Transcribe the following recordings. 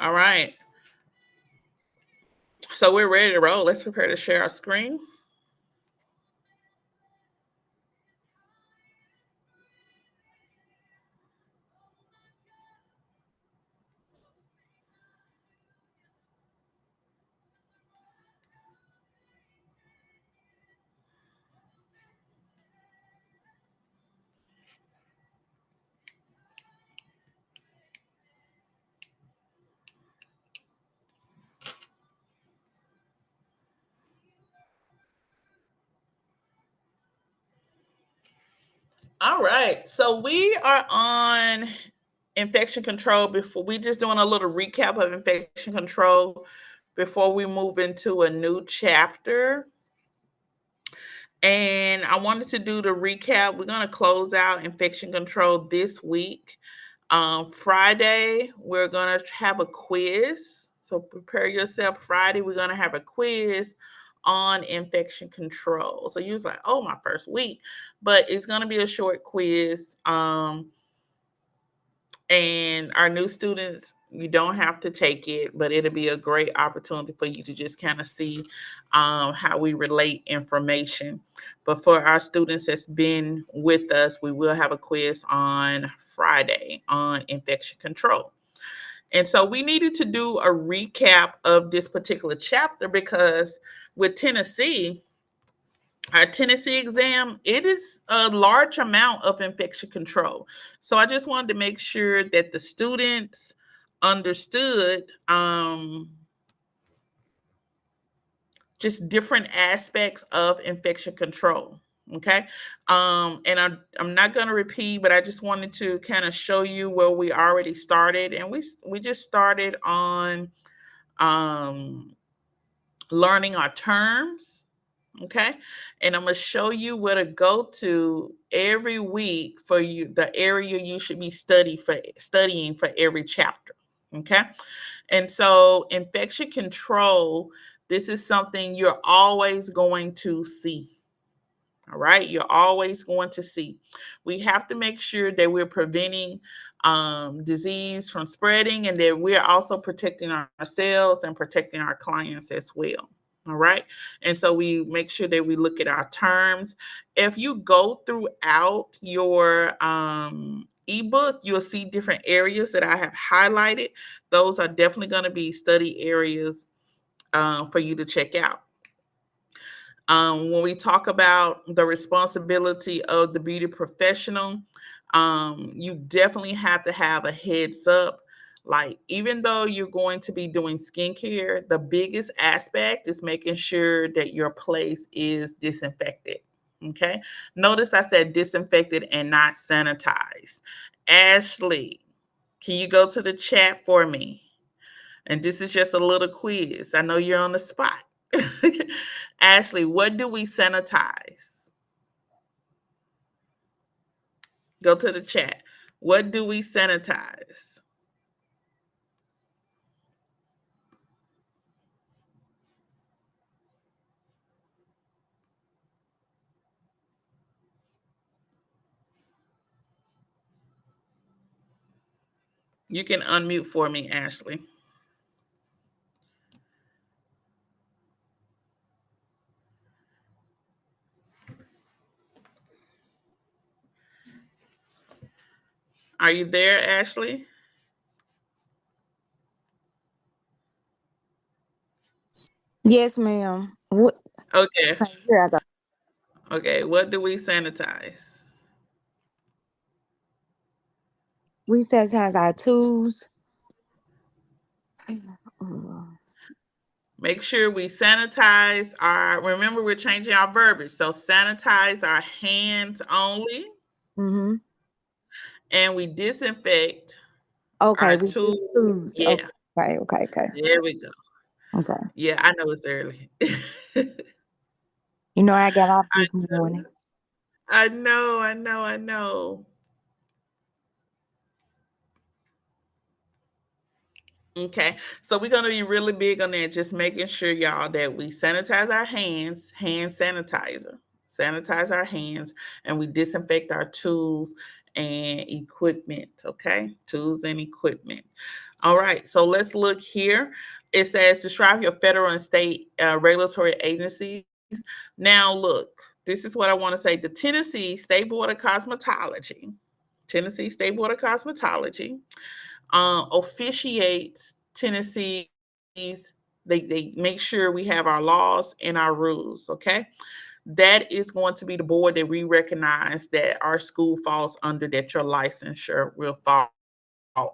All right. So we're ready to roll. Let's prepare to share our screen. All right. So we are on infection control. Before we just doing a little recap of infection control before we move into a new chapter. And I wanted to do the recap. We're going to close out infection control this week. Friday, we're going to have a quiz. So prepare yourself. Friday, we're going to have a quiz on infection control. So you was like, oh, my first week. But it's going to be a short quiz. And our new students, you don't have to take it, but it'll be a great opportunity for you to just kind of see how we relate information. But for our students that's been with us, we will have a quiz on Friday on infection control. And so we needed to do a recap of this particular chapter because with Tennessee, our Tennessee exam, it is a large amount of infection control. So I just wanted to make sure that the students understood just different aspects of infection control. Okay. And I'm not going to repeat, but I just wanted to kind of show you where we already started. And we just started on learning our terms. Okay. And I'm going to show you where to go to every week for you, the area you should be studying for every chapter. Okay. And so infection control, this is something you're always going to see. All right. You're always going to see. We have to make sure that we're preventing disease from spreading and that we're also protecting ourselves and protecting our clients as well. All right. And so we make sure that we look at our terms. If you go throughout your ebook, you'll see different areas that I have highlighted. Those are definitely going to be study areas for you to check out. When we talk about the responsibility of the beauty professional, you definitely have to have a heads up. Like, even though you're going to be doing skincare, the biggest aspect is making sure that your place is disinfected. Okay. Notice I said disinfected and not sanitized. Ashley, can you go to the chat for me? And this is just a little quiz. I know you're on the spot. Ashley, what do we sanitize? Go to the chat. What do we sanitize? You can unmute for me, Ashley. Are you there, Ashley? Yes, ma'am. What? Okay. Okay, here I go. Okay. What do we sanitize? We sanitize our tools. Mm-hmm. Make sure we sanitize our, remember, we're changing our verbiage. So sanitize our hands only and we disinfect Okay, our we do tools. tools. Yeah. Okay. There we go. Okay. Yeah, I know it's early. You know, I got off this morning. I know. Okay, so we're gonna be really big on that, just making sure, y'all, that we sanitize our hands, hand sanitizer, sanitize our hands, and we disinfect our tools. and equipment. Okay, tools and equipment. All right, so let's look here. It says describe your federal and state regulatory agencies. Now, look, this is what I want to say. The Tennessee State Board of Cosmetology, Tennessee State Board of Cosmetology, officiates Tennessee's. They make sure we have our laws and our rules. Okay, that is going to be the board that we recognize that our school falls under, that your licensure will fall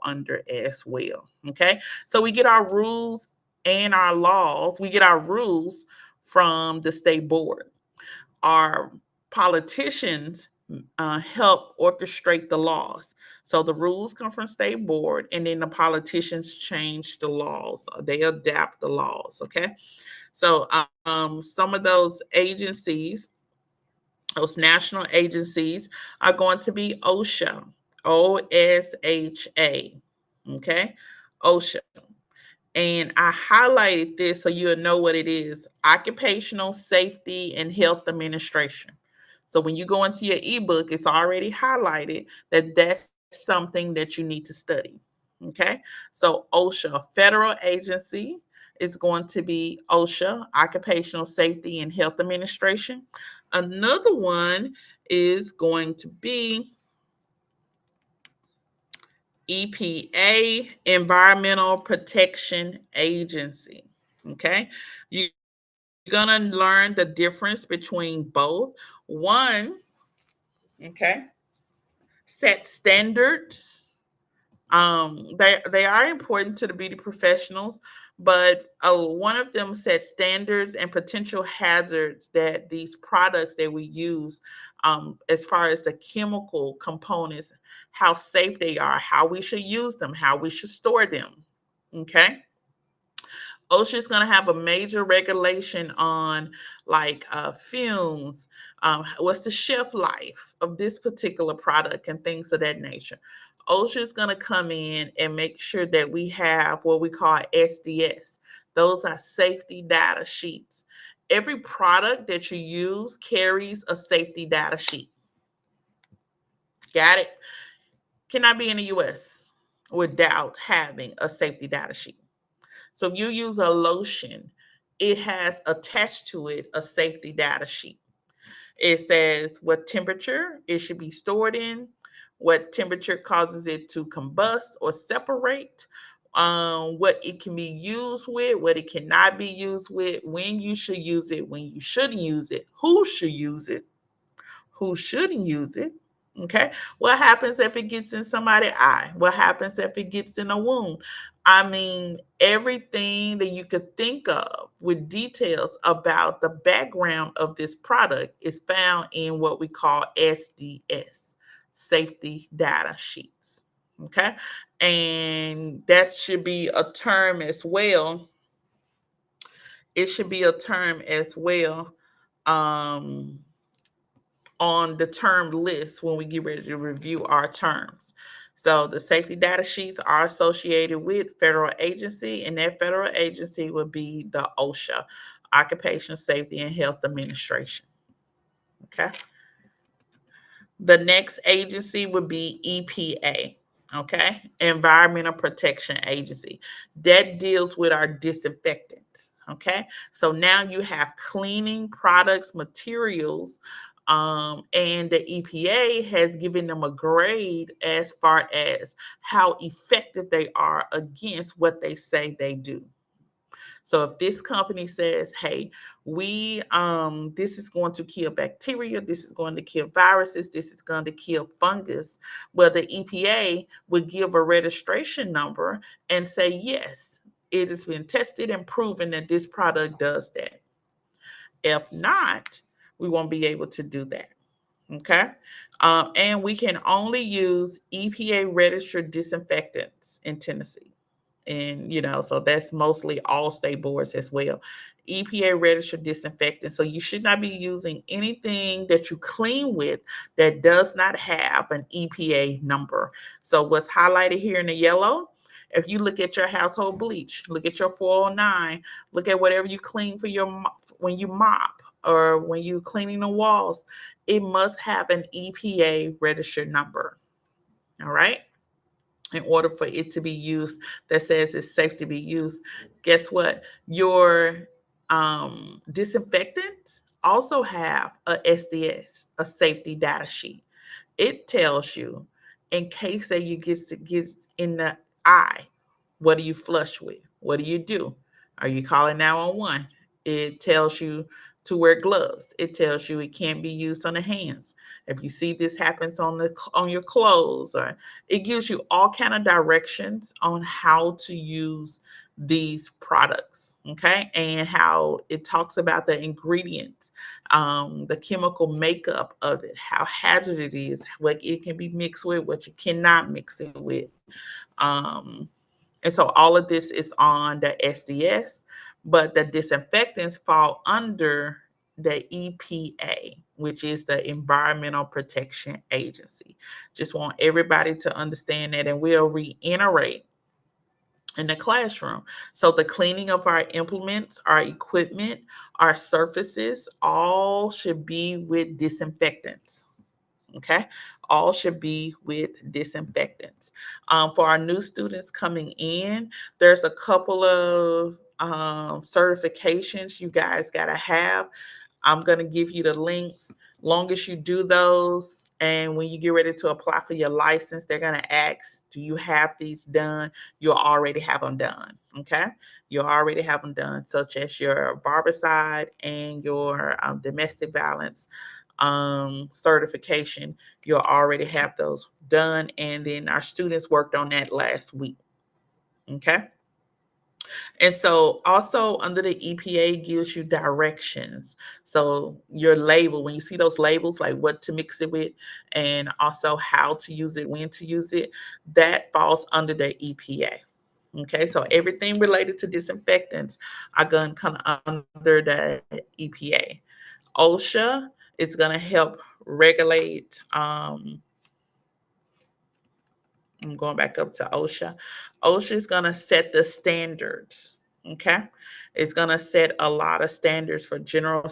under as well. Okay, so we get our rules and our laws, we get our rules from the state board. Our politicians help orchestrate the laws. So the rules come from state board, and then the politicians change the laws. They adapt the laws. Okay, so some of those agencies, those national agencies, are going to be OSHA, OSHA. Okay, OSHA. And I highlighted this so you'll know what it is: Occupational Safety and Health Administration. So when you go into your ebook, it's already highlighted that that's something that you need to study. Okay, so OSHA, federal agency, is going to be OSHA, Occupational Safety and Health Administration. Another one is going to be EPA, Environmental Protection Agency. Okay, you're going to learn the difference between both. One, okay, set standards. They are important to the beauty professionals, but one of them sets standards and potential hazards that these products that we use, as far as the chemical components, how safe they are, how we should use them, how we should store them. Okay. OSHA is going to have a major regulation on like fumes, what's the shelf life of this particular product, and things of that nature. OSHA is going to come in and make sure that we have what we call SDS. Those are safety data sheets. Every product that you use carries a safety data sheet. Got it? Cannot be in the US without having a safety data sheet. So if you use a lotion, it has attached to it a safety data sheet. It says what temperature it should be stored in, what temperature causes it to combust or separate, what it can be used with, what it cannot be used with, when you should use it, when you shouldn't use it, who should use it, who shouldn't use it. Okay. What happens if it gets in somebody's eye? What happens if it gets in a wound? I mean, everything that you could think of with details about the background of this product is found in what we call SDS, safety data sheets. Okay. And that should be a term as well. It should be a term as well. Um, on the term list when we get ready to review our terms. So the safety data sheets are associated with federal agency, and that federal agency would be the OSHA, Occupational Safety and Health Administration. Okay. The next agency would be EPA, okay, Environmental Protection Agency. That deals with our disinfectants, okay. So now you have cleaning products, materials, and the EPA has given them a grade as far as how effective they are against what they say they do. So if this company says, "Hey, we this is going to kill bacteria, this is going to kill viruses, this is going to kill fungus," well, the EPA would give a registration number and say, "Yes, it has been tested and proven that this product does that." If not, we won't be able to do that. Okay. And we can only use EPA registered disinfectants in Tennessee. And, so that's mostly all state boards as well. EPA registered disinfectant. So you should not be using anything that you clean with that does not have an EPA number. So what's highlighted here in the yellow, if you look at your household bleach, look at your 409, look at whatever you clean for your when you mop or when you cleaning the walls, it must have an EPA registered number. All right. In order for it to be used, that says it's safe to be used. Guess what? Your disinfectants also have a SDS, a safety data sheet. It tells you, in case that you gets in the eye, what do you flush with? What do you do? Are you calling 911? It tells you to wear gloves. It tells you it can't be used on the hands. If you see this happens on your clothes, or it gives you all kind of directions on how to use these products, okay, and how it talks about the ingredients, the chemical makeup of it, how hazardous it is, what it can be mixed with, what you cannot mix it with. um, and so all of this is on the SDS, but the disinfectants fall under the EPA, which is the Environmental Protection Agency. Just want everybody to understand that, and we'll reiterate in the classroom. So the cleaning of our implements, our equipment, our surfaces, all should be with disinfectants. Okay, all should be with disinfectants. For our new students coming in, there's a couple of certifications you guys got to have. I'm going to give you the links. Long as you do those, and when you get ready to apply for your license, they're going to ask, do you have these done? You'll already have them done. Okay, you'll already have them done, such as your barbicide and your domestic violence certification. You'll already have those done, and then our students worked on that last week. Okay. And so also under the EPA gives you directions. So your label, when you see those labels, like what to mix it with, and also how to use it, when to use it, that falls under the EPA. Okay, so everything related to disinfectants are going to come under the EPA. OSHA is going to help regulate. I'm going back up to OSHA. OSHA is going to set the standards. Okay. It's going to set a lot of standards for general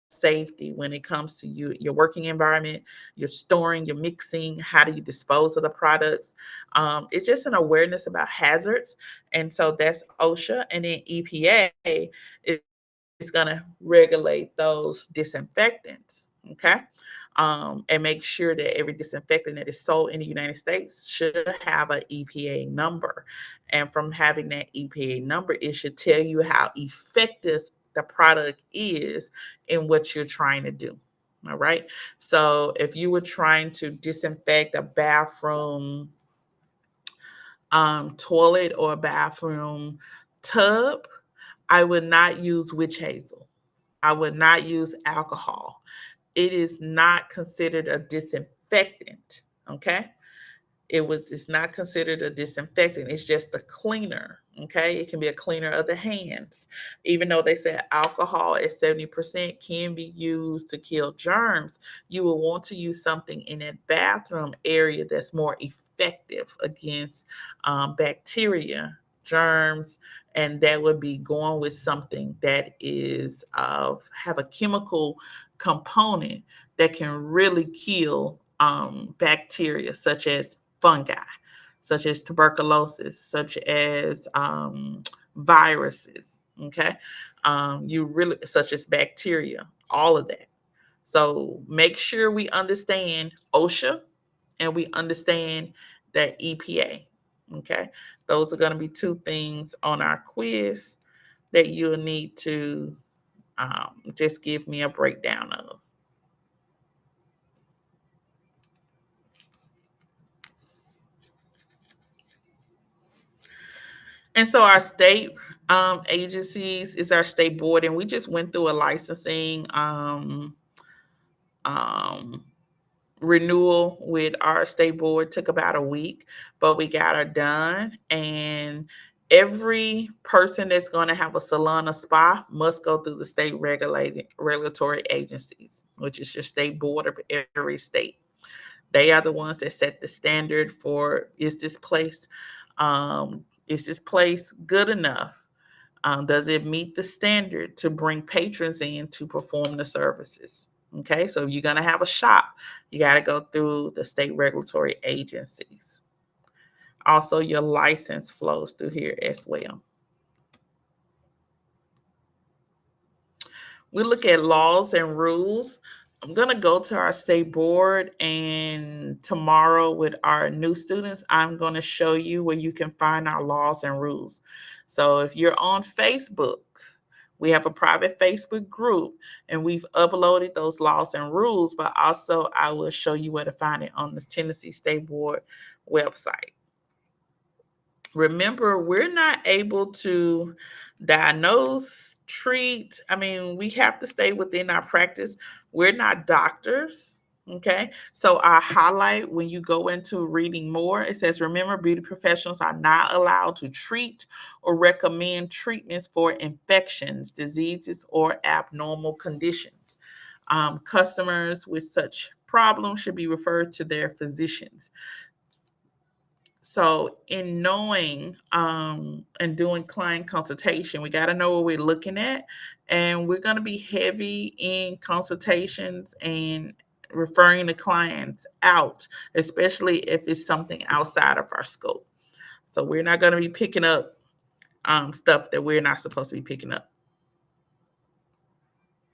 safety when it comes to your working environment, your storing, your mixing, how do you dispose of the products. It's just an awareness about hazards. And so that's OSHA. And then EPA is going to regulate those disinfectants. Okay. And make sure that every disinfectant that is sold in the United States should have an EPA number. And from having that EPA number, it should tell you how effective the product is in what you're trying to do. All right. So if you were trying to disinfect a bathroom toilet or a bathroom tub, I would not use witch hazel. I would not use alcohol. It is not considered a disinfectant. Okay. It's not considered a disinfectant. It's just a cleaner. Okay. It can be a cleaner of the hands. Even though they say alcohol at 70% can be used to kill germs, you will want to use something in that bathroom area that's more effective against bacteria, germs, and that would be going with something that is have a chemical component that can really kill bacteria, such as fungi, such as tuberculosis, such as viruses. Okay, you really, such as bacteria, all of that. So make sure we understand OSHA and we understand that EPA. Okay, those are going to be two things on our quiz that you'll need to just give me a breakdown of. And so our state agencies is our state board, and we just went through a licensing um, renewal with our state board. Took about a week, but we got her done. And every person that's going to have a salon or spa must go through the state regulated regulatory agencies, which is your state board of every state. They are the ones that set the standard for, is this place good enough? Does it meet the standard to bring patrons in to perform the services? Okay, so if you're going to have a shop, you got to go through the state regulatory agencies. Also, your license flows through here as well. We look at laws and rules. I'm going to go to our state board, and tomorrow with our new students, I'm going to show you where you can find our laws and rules. So if you're on Facebook, we have a private Facebook group, and we've uploaded those laws and rules, but also I will show you where to find it on the Tennessee State Board website. Remember, we're not able to diagnose, treat. I mean, we have to stay within our practice. We're not doctors. Okay. So I highlight when you go into reading more, it says, remember, beauty professionals are not allowed to treat or recommend treatments for infections, diseases, or abnormal conditions. Customers with such problems should be referred to their physicians. So, in knowing and doing client consultation, we got to know what we're looking at, and we're going to be heavy in consultations and referring the clients out, especially if it's something outside of our scope. So, we're not going to be picking up stuff that we're not supposed to be picking up.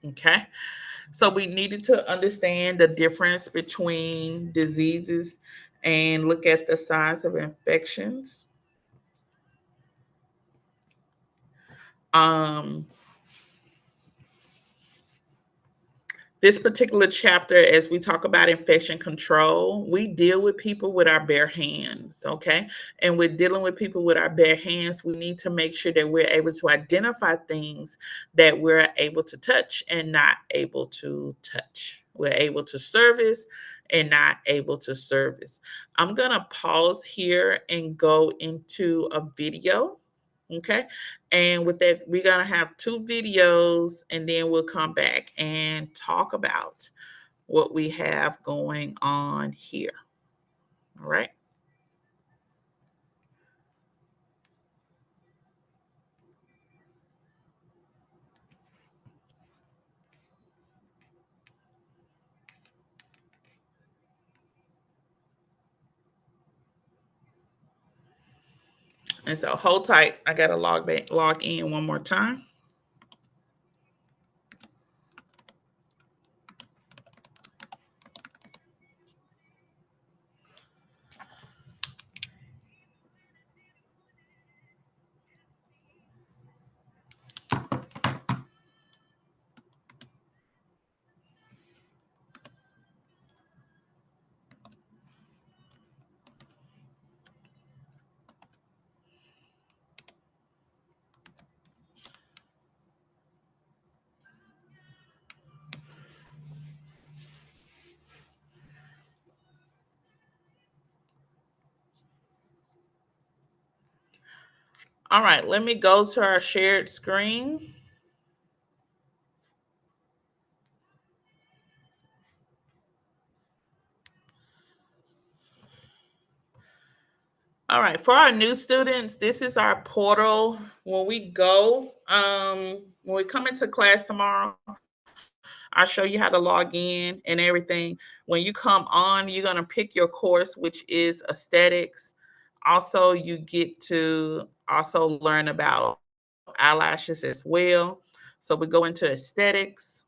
Okay. So, we needed to understand the difference between diseases and look at the signs of infections. Um, this particular chapter, as we talk about infection control, we deal with people with our bare hands, okay? And we're dealing with people with our bare hands. We need to make sure that we're able to identify things that we're able to touch and not able to touch. We're able to service and not able to service. I'm going to pause here and go into a video. Okay. And with that, we're going to have two videos, and then we'll come back and talk about what we have going on here. All right. And so hold tight. I got to log in one more time. All right. Let me go to our shared screen. All right, for our new students, this is our portal. When we come into class tomorrow, I'll show you how to log in and everything. When you come on, you're gonna pick your course, which is aesthetics. Also, you get to also learn about eyelashes as well. So we go into aesthetics.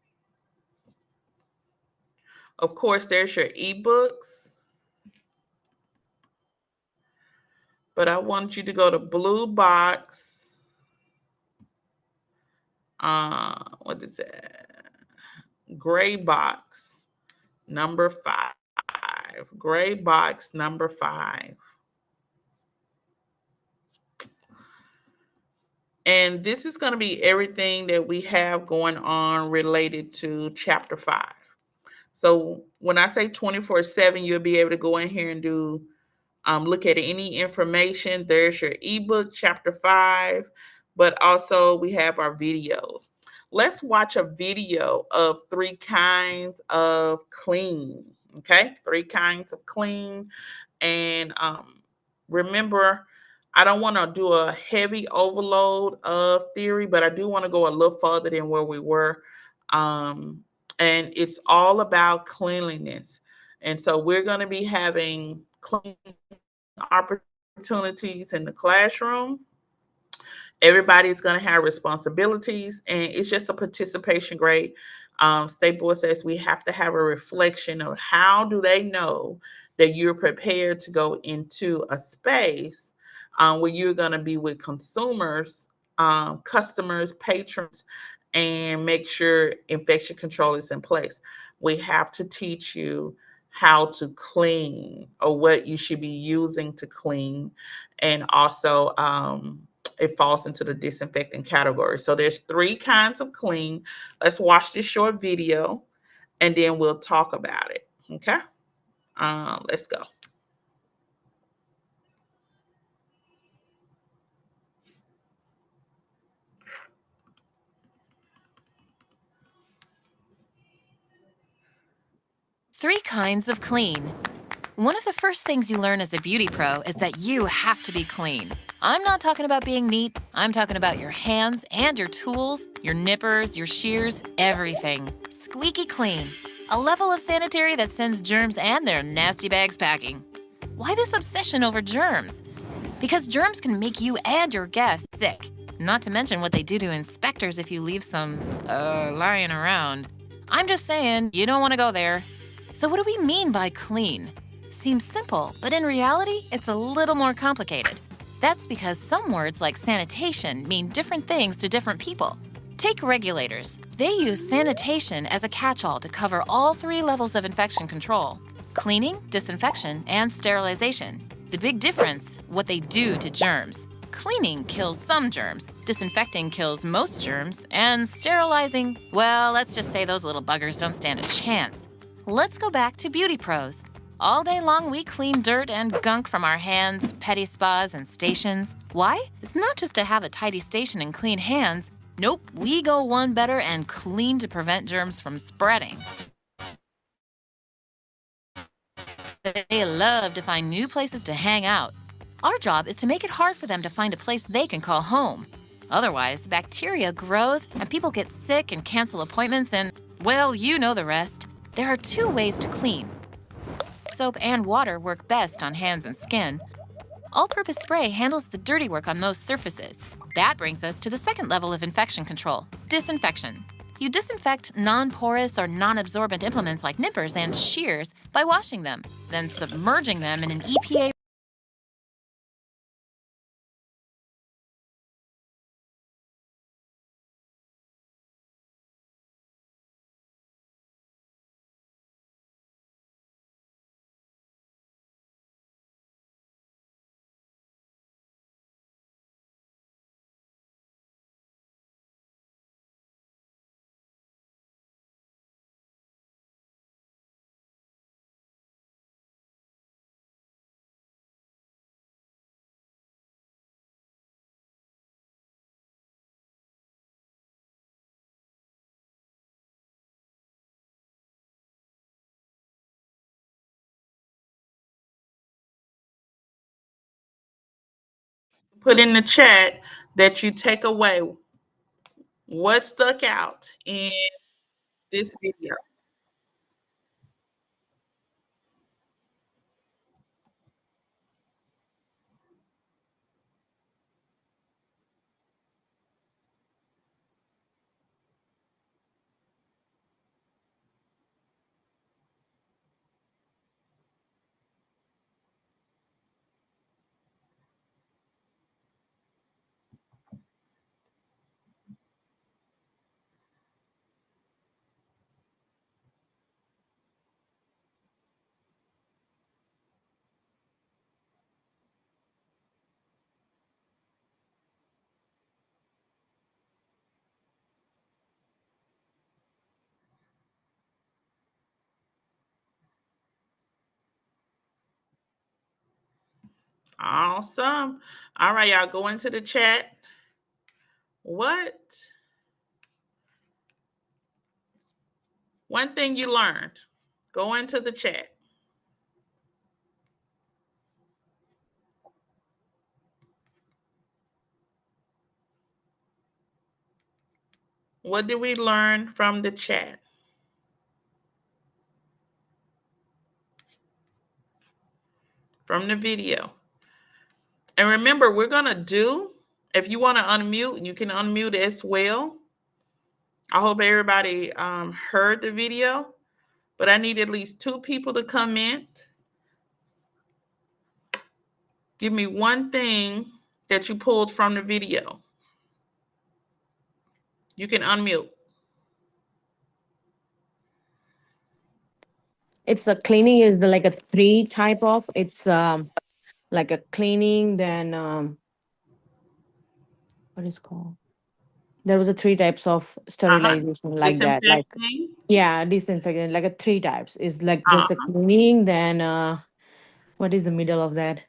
Of course, there's your ebooks, but I want you to go to blue box. What is that? Gray box number 5. Gray box number 5. And this is going to be everything that we have going on related to chapter 5. So when I say 24/7, you'll be able to go in here and do look at any information. There's your ebook, chapter 5, but also we have our videos. Let's watch a video of 3 kinds of clean. Okay, 3 kinds of clean. And remember, I don't want to do a heavy overload of theory, but I do want to go a little further than where we were. Um, and it's all about cleanliness. And so we're going to be having clean opportunities in the classroom. Everybody's going to have responsibilities, and it's just a participation grade. State board says we have to have a reflection of how do they know that you're prepared to go into a space where you're going to be with consumers, customers, patrons, and make sure infection control is in place. We have to teach you how to clean or what you should be using to clean, and also it falls into the disinfecting category. So there's three kinds of clean. Let's watch this short video and then we'll talk about it. Okay. Let's go. Three kinds of clean. One of the first things you learn as a beauty pro is that you have to be clean. I'm not talking about being neat, I'm talking about your hands and your tools, your nippers, your shears, everything. Squeaky clean. A level of sanitary that sends germs and their nasty bags packing. Why this obsession over germs? Because germs can make you and your guests sick. Not to mention what they do to inspectors if you leave some, lying around. I'm just saying, you don't want to go there. So what do we mean by clean? Seems simple, but in reality, it's a little more complicated. That's because some words like sanitation mean different things to different people. Take regulators. They use sanitation as a catch-all to cover all three levels of infection control: cleaning, disinfection, and sterilization. The big difference, what they do to germs. Cleaning kills some germs, disinfecting kills most germs, and sterilizing, well, let's just say those little buggers don't stand a chance. Let's go back to beauty pros. All day long, we clean dirt and gunk from our hands, petty spas, and stations. Why? It's not just to have a tidy station and clean hands. Nope, we go one better and clean to prevent germs from spreading. They love to find new places to hang out. Our job is to make it hard for them to find a place they can call home. Otherwise, bacteria grows and people get sick and cancel appointments and, well, you know the rest. There are two ways to clean. Soap and water work best on hands and skin. All-purpose spray handles the dirty work on most surfaces. That brings us to the second level of infection control, disinfection. You disinfect non-porous or non-absorbent implements like nippers and shears by washing them, then submerging them in an EPA Put in the chat that you take away what stuck out in this video. Awesome. All right, y'all go into the chat. What one thing you learned? Go into the chat. What did we learn from the chat? from the video. And remember, we're going to do, if you want to unmute, you can unmute as well. I hope everybody heard the video, but I need at least 2 people to comment. Give me one thing that you pulled from the video. You can unmute. It's a cleaning is the like a 3 type of. It's like a cleaning, then what is called? There was a 3 types of sterilization like that. Like Disinfecting. yeah, disinfectant, like a 3 types. Is like just a Uh-huh. cleaning, then what is the middle of that?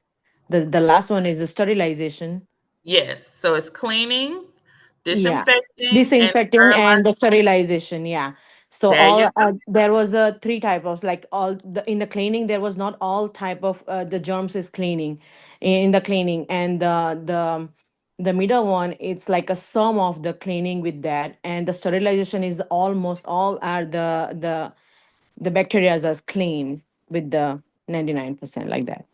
The last one is the sterilization. Yes. So it's cleaning, Yeah, disinfecting, and disinfecting and the sterilizing. sterilization. Yeah. So There you all go. there was a 3 type of, like, all the in the cleaning there was not all type of the germs is cleaning in the cleaning, and the middle one, it's like a sum of the cleaning with that, and the sterilization is almost all are the bacteria that's clean with the 99% like that.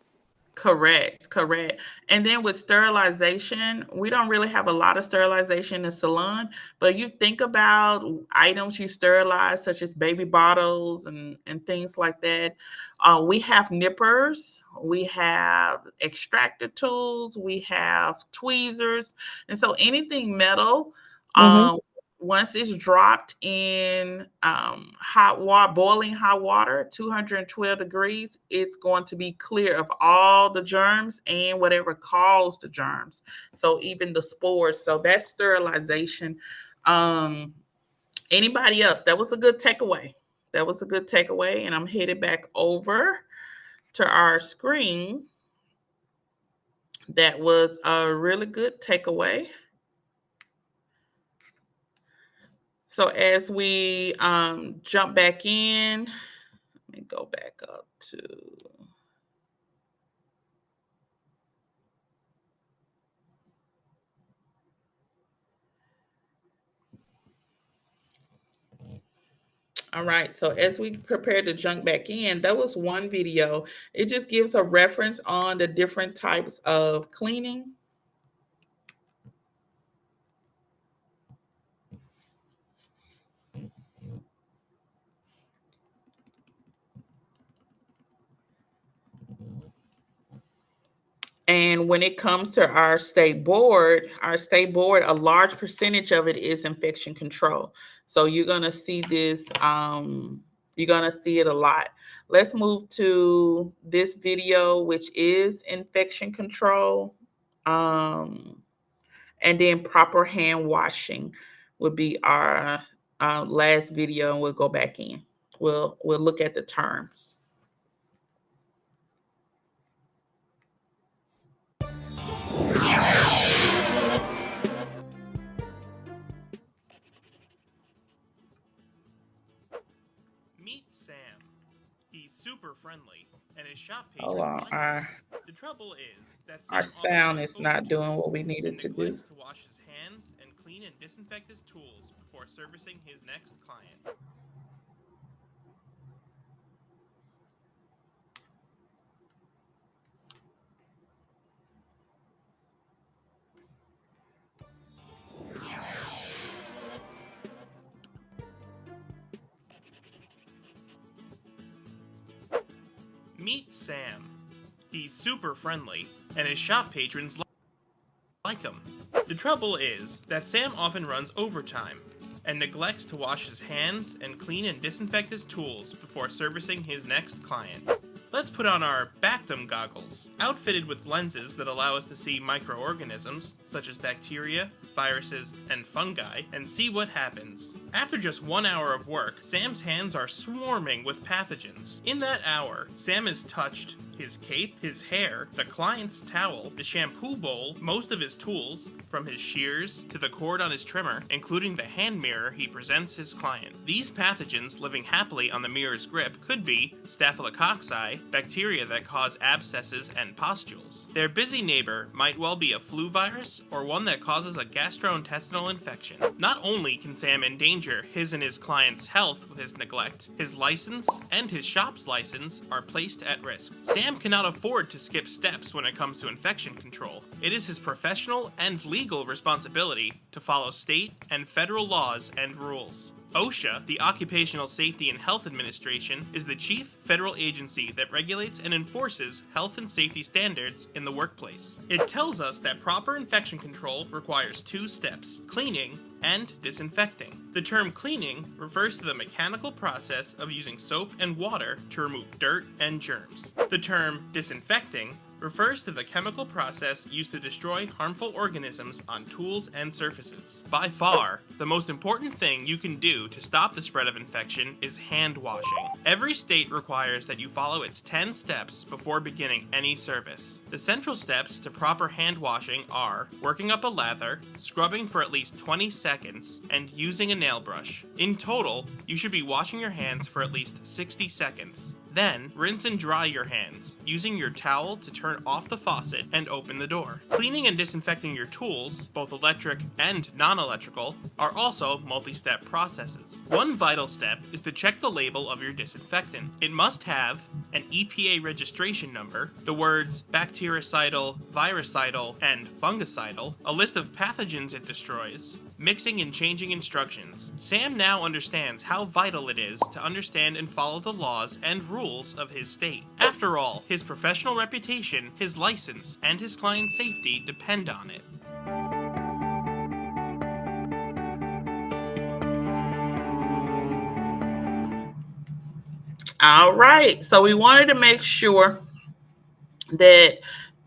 Correct, correct. And then with sterilization, we don't really have a lot of sterilization in the salon, but you think about items you sterilize, such as baby bottles and things like that. We have nippers, we have extractor tools, we have tweezers. And so anything metal, Mm-hmm. um, once it's dropped in hot water, boiling hot water, 212 degrees, it's going to be clear of all the germs and whatever caused the germs. So even the spores. So that's sterilization. Anybody else? That was a good takeaway. That was a good takeaway. And I'm headed back over to our screen. That was a really good takeaway. So as we jump back in, let me go back up to. All right, so as we prepare to jump back in, that was one video. It just gives a reference on the different types of cleaning. And when it comes to our state board, a large percentage of it is infection control. So you're going to see this, you're going to see it a lot. Let's move to this video, which is infection control. And then proper hand washing would be our last video, and we'll go back in. We'll look at the terms. Meet Sam. He's super friendly, and his shop Hold patrons on, like him. The trouble is that our Sam often sound runs is not doing overtime what we and needed to do. neglects to wash his hands and clean and disinfect his tools before servicing his next client. Meet Sam. He's super friendly, and his shop patrons like him. The trouble is that Sam often runs overtime and neglects to wash his hands and clean and disinfect his tools before servicing his next client. Let's put on our Bactham goggles, outfitted with lenses that allow us to see microorganisms, such as bacteria, viruses, and fungi, and see what happens. After just 1 hour of work, Sam's hands are swarming with pathogens. In that hour, Sam has touched his cape, his hair, the client's towel, the shampoo bowl, most of his tools, from his shears to the cord on his trimmer, including the hand mirror he presents his client. These pathogens living happily on the mirror's grip could be staphylococci, bacteria that cause abscesses and pustules. Their busy neighbor might well be a flu virus or one that causes a gastrointestinal infection. Not only can Sam endanger his and his client's health with his neglect, his license and his shop's license are placed at risk. Sam Sam cannot afford to skip steps when it comes to infection control. It is his professional and legal responsibility to follow state and federal laws and rules. OSHA, the Occupational Safety and Health Administration, is the chief federal agency that regulates and enforces health and safety standards in the workplace. It tells us that proper infection control requires 2 steps: cleaning and disinfecting. The term cleaning refers to the mechanical process of using soap and water to remove dirt and germs. The term disinfecting refers to the chemical process used to destroy harmful organisms on tools and surfaces. By far, the most important thing you can do to stop the spread of infection is hand washing. Every state requires that you follow its 10 steps before beginning any service. The central steps to proper hand washing are working up a lather, scrubbing for at least 20 seconds, and using a nail brush. In total, you should be washing your hands for at least 60 seconds. Then, rinse and dry your hands, using your towel to turn off the faucet and open the door. Cleaning and disinfecting your tools, both electric and non-electrical, are also multi-step processes. One vital step is to check the label of your disinfectant. It must have an EPA registration number, the words bactericidal, virucidal, and fungicidal, a list of pathogens it destroys, mixing and changing instructions. Sam now understands how vital it is to understand and follow the laws and rules of his state. After all, his professional reputation, his license, and his client's safety depend on it. All right. So we wanted to make sure that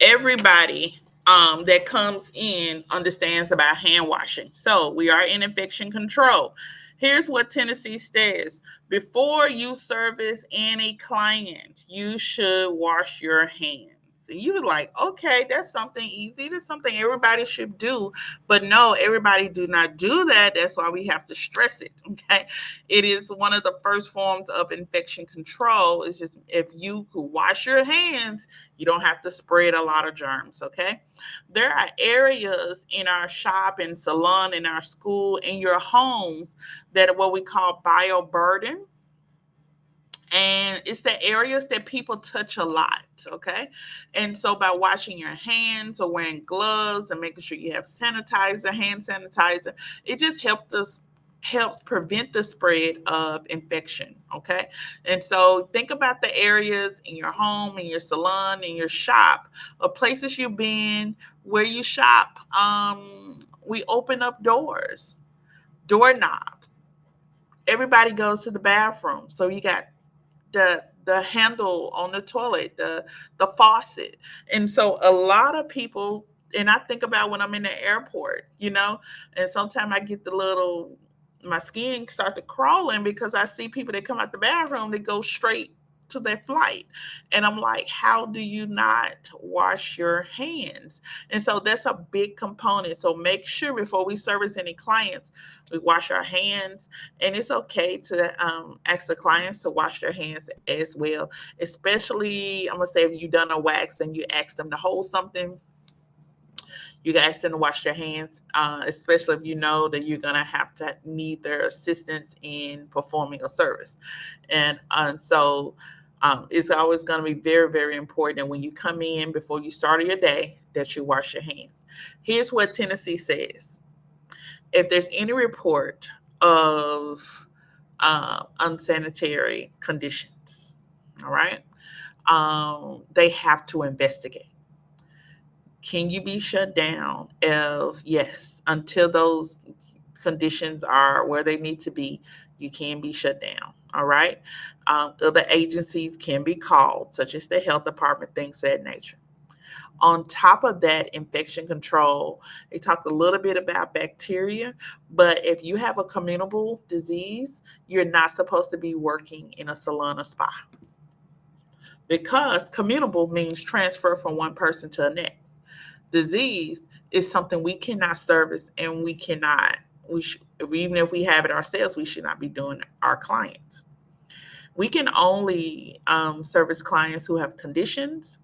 everybody that comes in understands about hand washing. So we are in infection control. Here's what Tennessee says. Before you service any client, you should wash your hands. And you were like, okay, that's something easy. That's something everybody should do. But no, everybody do not do that. That's why we have to stress it. Okay. It is one of the first forms of infection control. It's just if you could wash your hands, you don't have to spread a lot of germs. Okay. There are areas in our shop and salon, in our school, in your homes that are what we call bioburden. And it's the areas that people touch a lot, okay? And so by washing your hands or wearing gloves and making sure you have sanitizer, hand sanitizer, it just helps prevent the spread of infection, okay? And so think about the areas in your home, in your salon, in your shop, or places you've been where you shop. We open up doors, doorknobs. Everybody goes to the bathroom. So you got the handle on the toilet, the faucet. And so a lot of people, and I think about when I'm in the airport, and sometimes I get my skin start to crawling because I see people that come out the bathroom that go straight to their flight. And I'm like, how do you not wash your hands? And so that's a big component. So make sure before we service any clients, we wash our hands. And it's okay to ask the clients to wash their hands as well. Especially, I'm going to say if you've done a wax and you ask them to hold something, you can ask them to wash their hands, especially if you know that you're going to have to need their assistance in performing a service. And so it's always going to be very, very important when you come in before you start your day that you wash your hands. Here's what Tennessee says. If there's any report of unsanitary conditions, all right, they have to investigate. Can you be shut down? Yes, until those conditions are where they need to be, you can be shut down. All right. Other agencies can be called, such as the health department, things of that nature. On top of that, infection control, they talked a little bit about bacteria, but if you have a communicable disease, you're not supposed to be working in a salon or spa because communicable means transfer from one person to the next. Disease is something we cannot service, and even if we have it ourselves, we should not be doing our clients. We can only service clients who have conditions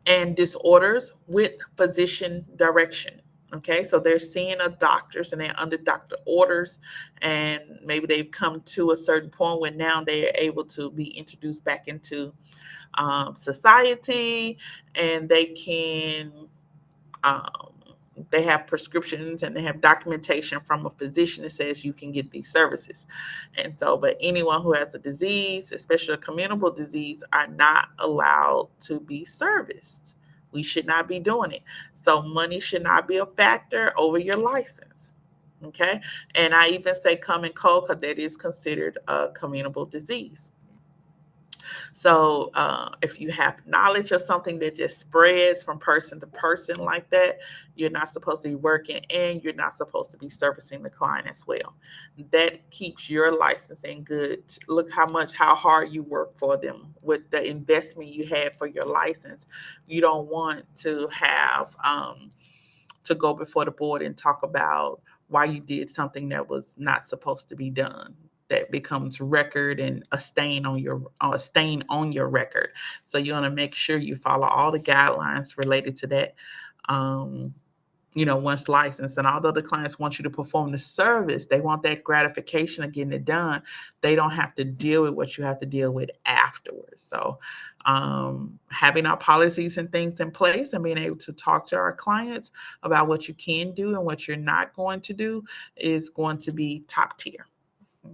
and disorders with physician direction. Okay, so they're seeing a doctors and they're under doctor orders, and maybe they've come to a certain point where now they are able to be introduced back into society, and um, they have prescriptions and they have documentation from a physician that says you can get these services. And so, but anyone who has a disease, especially a communicable disease, are not allowed to be serviced. We should not be doing it. So money should not be a factor over your license. Okay. And I even say common cold because that is considered a communicable disease. So if you have knowledge of something that just spreads from person to person like that, you're not supposed to be working and you're not supposed to be servicing the client as well. That keeps your licensing good. Look how hard you work for them with the investment you had for your license. You don't want to have to go before the board and talk about why you did something that was not supposed to be done. That becomes record and a stain on your record. So you want to make sure you follow all the guidelines related to that. Um, once licensed, and although the clients want you to perform the service, they want that gratification of getting it done. They don't have to deal with what you have to deal with afterwards. So having our policies and things in place and being able to talk to our clients about what you can do and what you're not going to do is going to be top tier.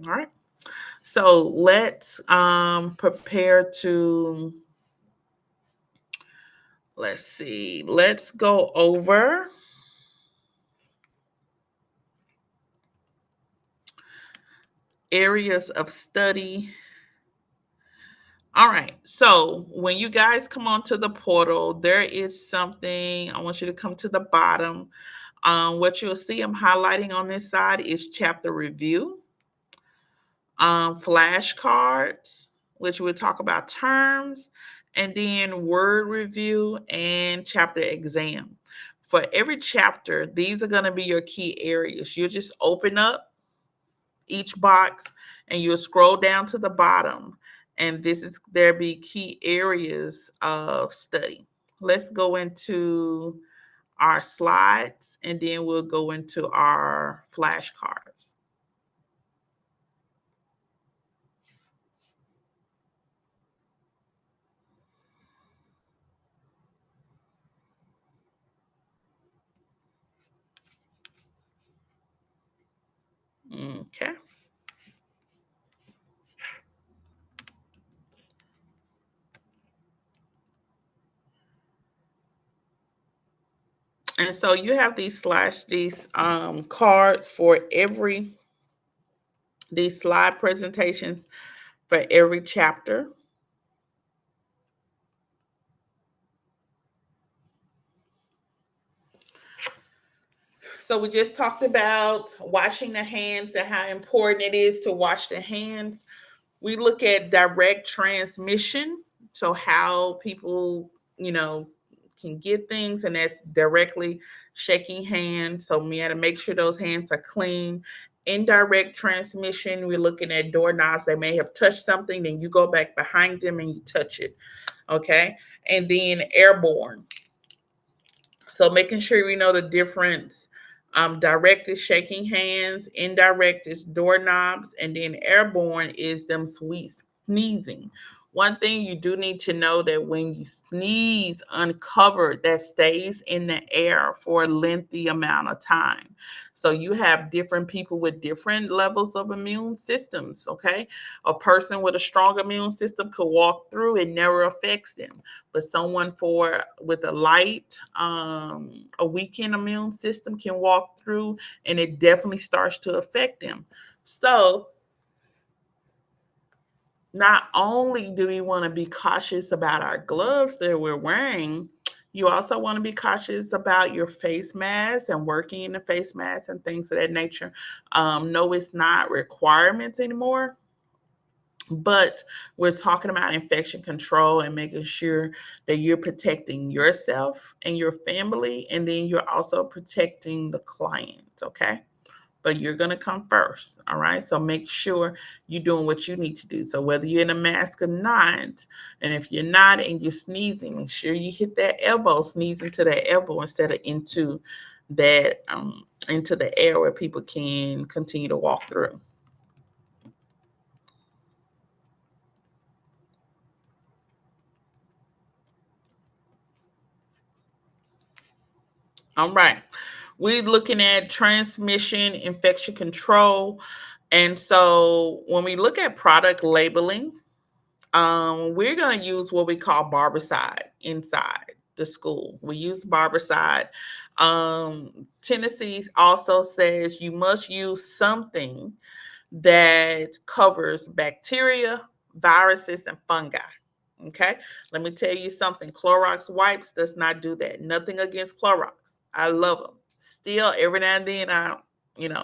All right. So let's prepare to, let's see, let's go over areas of study. All right. So when you guys come onto the portal, there is something I want you to come to the bottom. What you'll see I'm highlighting on this side is chapter review, flashcards, which we'll talk about terms, and then word review and chapter exam. For every chapter, these are going to be your key areas. You'll just open up each box and you'll scroll down to the bottom, and there be key areas of study. Let's go into our slides and then we'll go into our flashcards. Okay. And so you have these cards for these slide presentations for every chapter. So we just talked about washing the hands and how important it is to wash the hands. We look at direct transmission, so how people, can get things, and that's directly shaking hands. So we got to make sure those hands are clean. Indirect transmission, we're looking at doorknobs. They may have touched something, then you go back behind them and you touch it. Okay. And then airborne. So making sure we know the difference. Direct is shaking hands, indirect is doorknobs, and then airborne is them sneezing. One thing you do need to know that when you sneeze uncovered, that stays in the air for a lengthy amount of time. So you have different people with different levels of immune systems. Okay, a person with a strong immune system could walk through, it never affects them, but someone with a weakened immune system can walk through and it definitely starts to affect them. So not only do we want to be cautious about our gloves that we're wearing, you also want to be cautious about your face mask and working in the face mask and things of that nature. No, it's not requirements anymore, but we're talking about infection control and making sure that you're protecting yourself and your family, and then you're also protecting the client. Okay, but you're going to come first. All right, so make sure you're doing what you need to do. So whether you're in a mask or not, and if you're not and you're sneezing, make sure you hit that elbow, sneeze into that elbow instead of into that into the air where people can continue to walk through. All right. We're looking at transmission infection control. And so when we look at product labeling, we're going to use what we call barbicide inside the school. We use barbicide. Tennessee also says you must use something that covers bacteria, viruses, and fungi. Okay, let me tell you something. Clorox wipes does not do that. Nothing against Clorox. I love them. Still, every now and then I,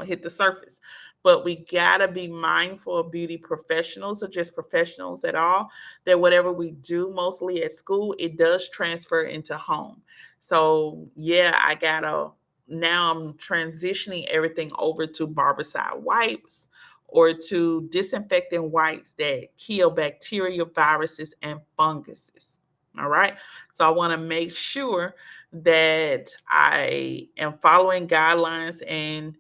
hit the surface. But we gotta be mindful of beauty professionals or just professionals at all. That whatever we do, mostly at school, it does transfer into home. So yeah, I gotta now I'm transitioning everything over to barbicide wipes or to disinfectant wipes that kill bacteria, viruses, and funguses. All right. So I want to make sure that I am following guidelines. And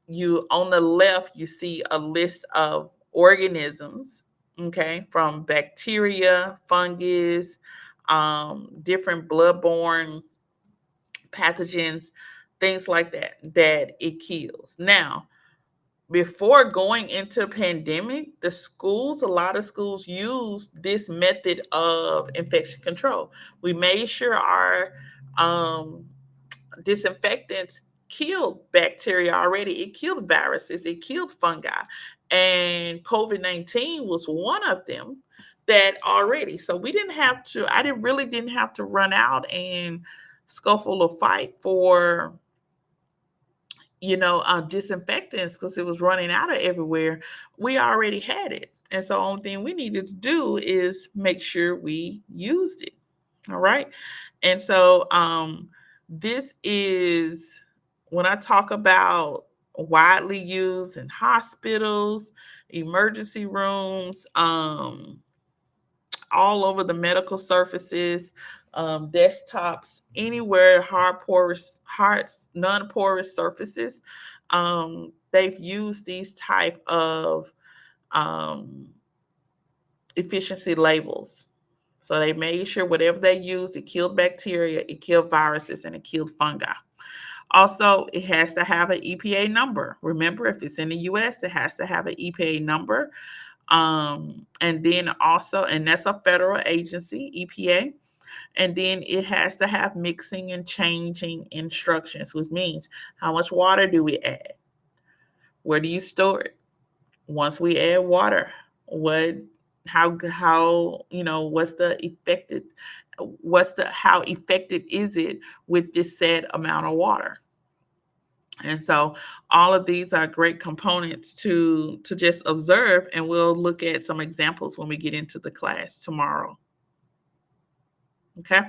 you on the left, you see a list of organisms, okay, from bacteria, fungus, different bloodborne pathogens, things like that, that it kills. Now, before going into pandemic, a lot of schools used this method of infection control. We made sure our um, disinfectants killed bacteria already. It killed viruses, it killed fungi, and COVID-19 was one of them that already. So we didn't have to. I didn't have to run out and scuffle or fight for disinfectants because it was running out of everywhere. We already had it. And so, only thing we needed to do is make sure we used it. All right. And so, this is when I talk about widely used in hospitals, emergency rooms, all over the medical surfaces, desktops, anywhere hard, non-porous surfaces. They've used these type of um, efficiency labels. So they made sure whatever they used, it killed bacteria, it killed viruses, and it killed fungi. Also, it has to have an EPA number. Remember, if it's in the US, it has to have an EPA number. And then also, and that's a federal agency, EPA. And then it has to have mixing and changing instructions, which means how much water do we add? Where do you store it? Once we add water, what, what's the effective, how effective is it with this said amount of water? And so all of these are great components to just observe, and we'll look at some examples when we get into the class tomorrow. Okay.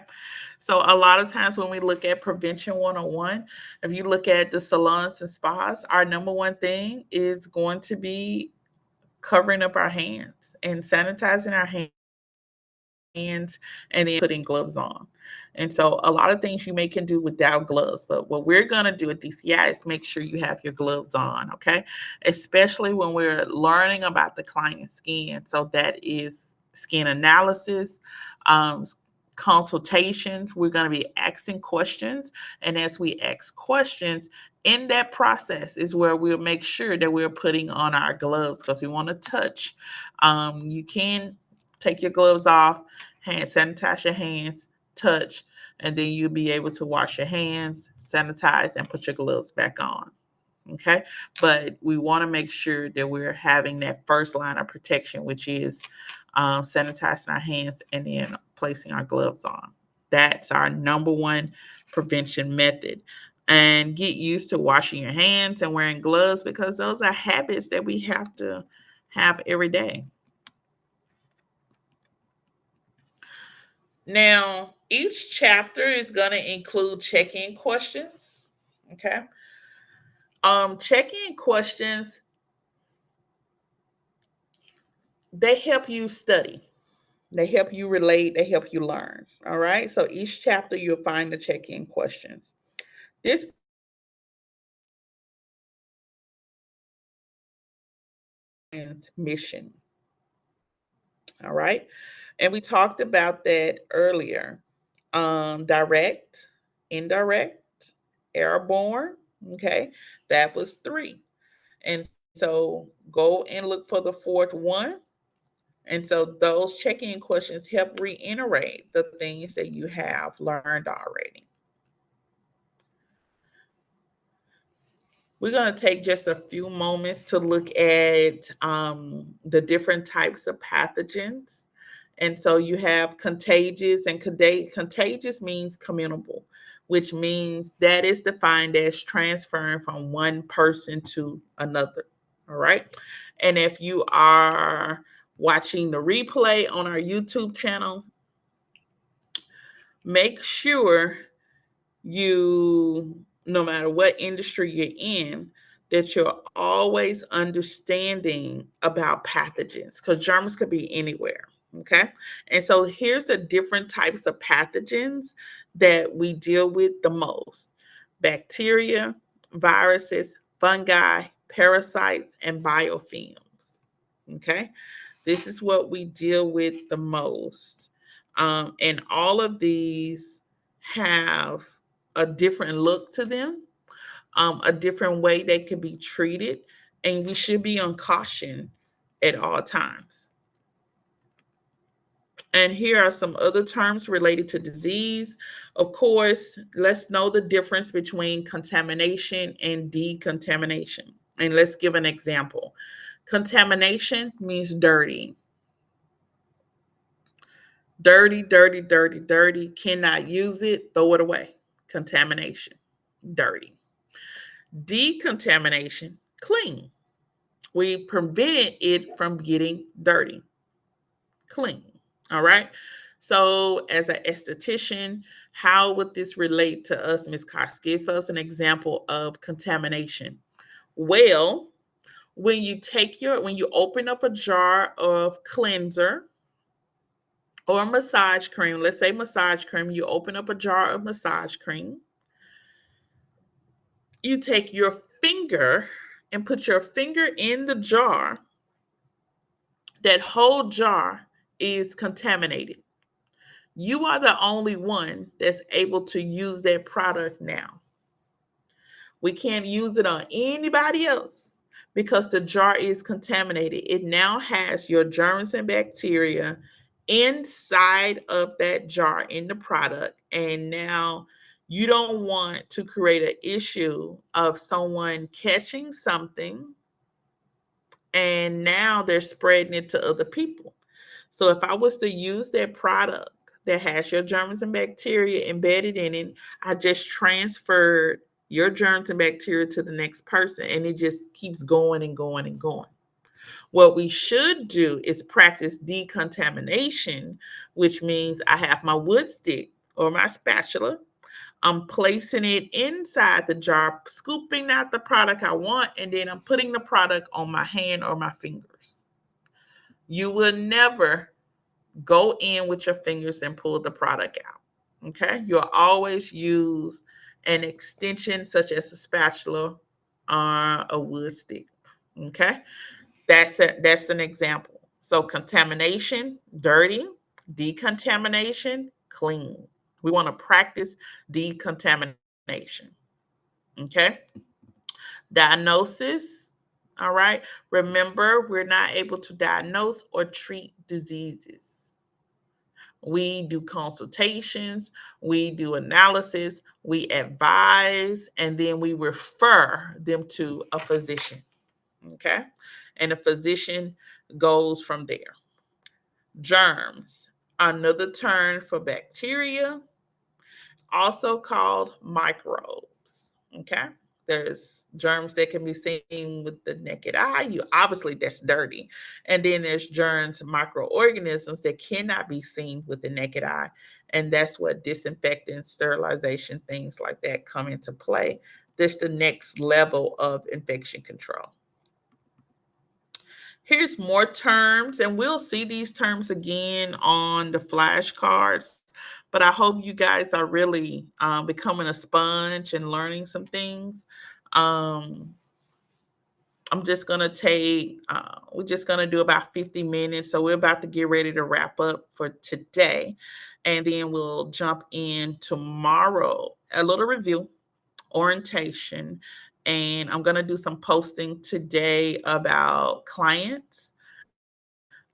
So a lot of times when we look at prevention 101, if you look at the salons and spas, our number one thing is going to be covering up our hands and sanitizing our hands and then putting gloves on. And so a lot of things you may can do without gloves, but what we're going to do at DCI is make sure you have your gloves on, okay? Especially when we're learning about the client's skin. So that is skin analysis, um, consultations. We're going to be asking questions. And as we ask questions, in that process is where we'll make sure that we're putting on our gloves because we want to touch. You can take your gloves off, hand sanitize your hands, touch, and then you'll be able to wash your hands, sanitize, and put your gloves back on. Okay. But we want to make sure that we're having that first line of protection, which is sanitizing our hands and then placing our gloves on. That's our number one prevention method. And get used to washing your hands and wearing gloves because those are habits that we have to have every day. Now, each chapter is going to include check-in questions. Okay. Check-in questions, they help you study. They help you relate, they help you learn. All right. So each chapter you'll find the check-in questions. This transmission. All right. And we talked about that earlier. Direct, indirect, airborne. Okay. That was three. And so go and look for the fourth one. And so those check-in questions help reiterate the things that you have learned already. We're going to take just a few moments to look at the different types of pathogens. And so you have contagious, and contagious means communicable, which means that is defined as transferring from one person to another. All right. And if you are watching the replay on our YouTube channel, make sure you, no matter what industry you're in, that you're always understanding about pathogens, because germs could be anywhere. Okay. And so here's the different types of pathogens that we deal with the most: bacteria, viruses, fungi, parasites, and biofilms. Okay. This is what we deal with the most. And all of these have a different look to them, a different way they can be treated, and we should be on caution at all times. And here are some other terms related to disease. Of course, let's know the difference between contamination and decontamination. And let's give an example. Contamination means dirty. Dirty, dirty, dirty, dirty. Cannot use it, throw it away. Contamination, dirty. Decontamination, clean. We prevent it from getting dirty, clean. All right. So, as an esthetician, how would this relate to us, Ms. Cox? Give us an example of contamination. Well, when you open up a jar of cleanser or massage cream, let's say massage cream, you open up a jar of massage cream, you take your finger and put your finger in the jar. That whole jar is contaminated. You are the only one that's able to use that product now. We can't use it on anybody else because the jar is contaminated. It now has your germs and bacteria inside of that jar in the product. And now you don't want to create an issue of someone catching something and now they're spreading it to other people. So if I was to use that product that has your germs and bacteria embedded in it, I just transferred your germs and bacteria to the next person, and it just keeps going and going and going. What we should do is practice decontamination, which means I have my wood stick or my spatula. I'm placing it inside the jar, scooping out the product I want, and then I'm putting the product on my hand or my fingers. You will never go in with your fingers and pull the product out. Okay. You'll always use an extension such as a spatula or a wood stick. Okay. That's an example. So contamination, dirty; decontamination, clean. We want to practice decontamination. Okay. Diagnosis. All right. Remember, we're not able to diagnose or treat diseases. We do consultations, we do analysis, we advise, and then we refer them to a physician. Okay. And the physician goes from there. Germs, another term for bacteria, also called microbes. Okay. There's germs that can be seen with the naked eye. You obviously that's dirty. And then there's germs, microorganisms that cannot be seen with the naked eye. And that's what disinfectant, sterilization, things like that come into play. This is the next level of infection control. Here's more terms, and we'll see these terms again on the flashcards. But I hope you guys are really becoming a sponge and learning some things. Um, I'm just gonna take. We're just gonna do about 50 minutes. So we're about to get ready to wrap up for today, and then we'll jump in tomorrow. A little review, orientation, and I'm gonna do some posting today about clients.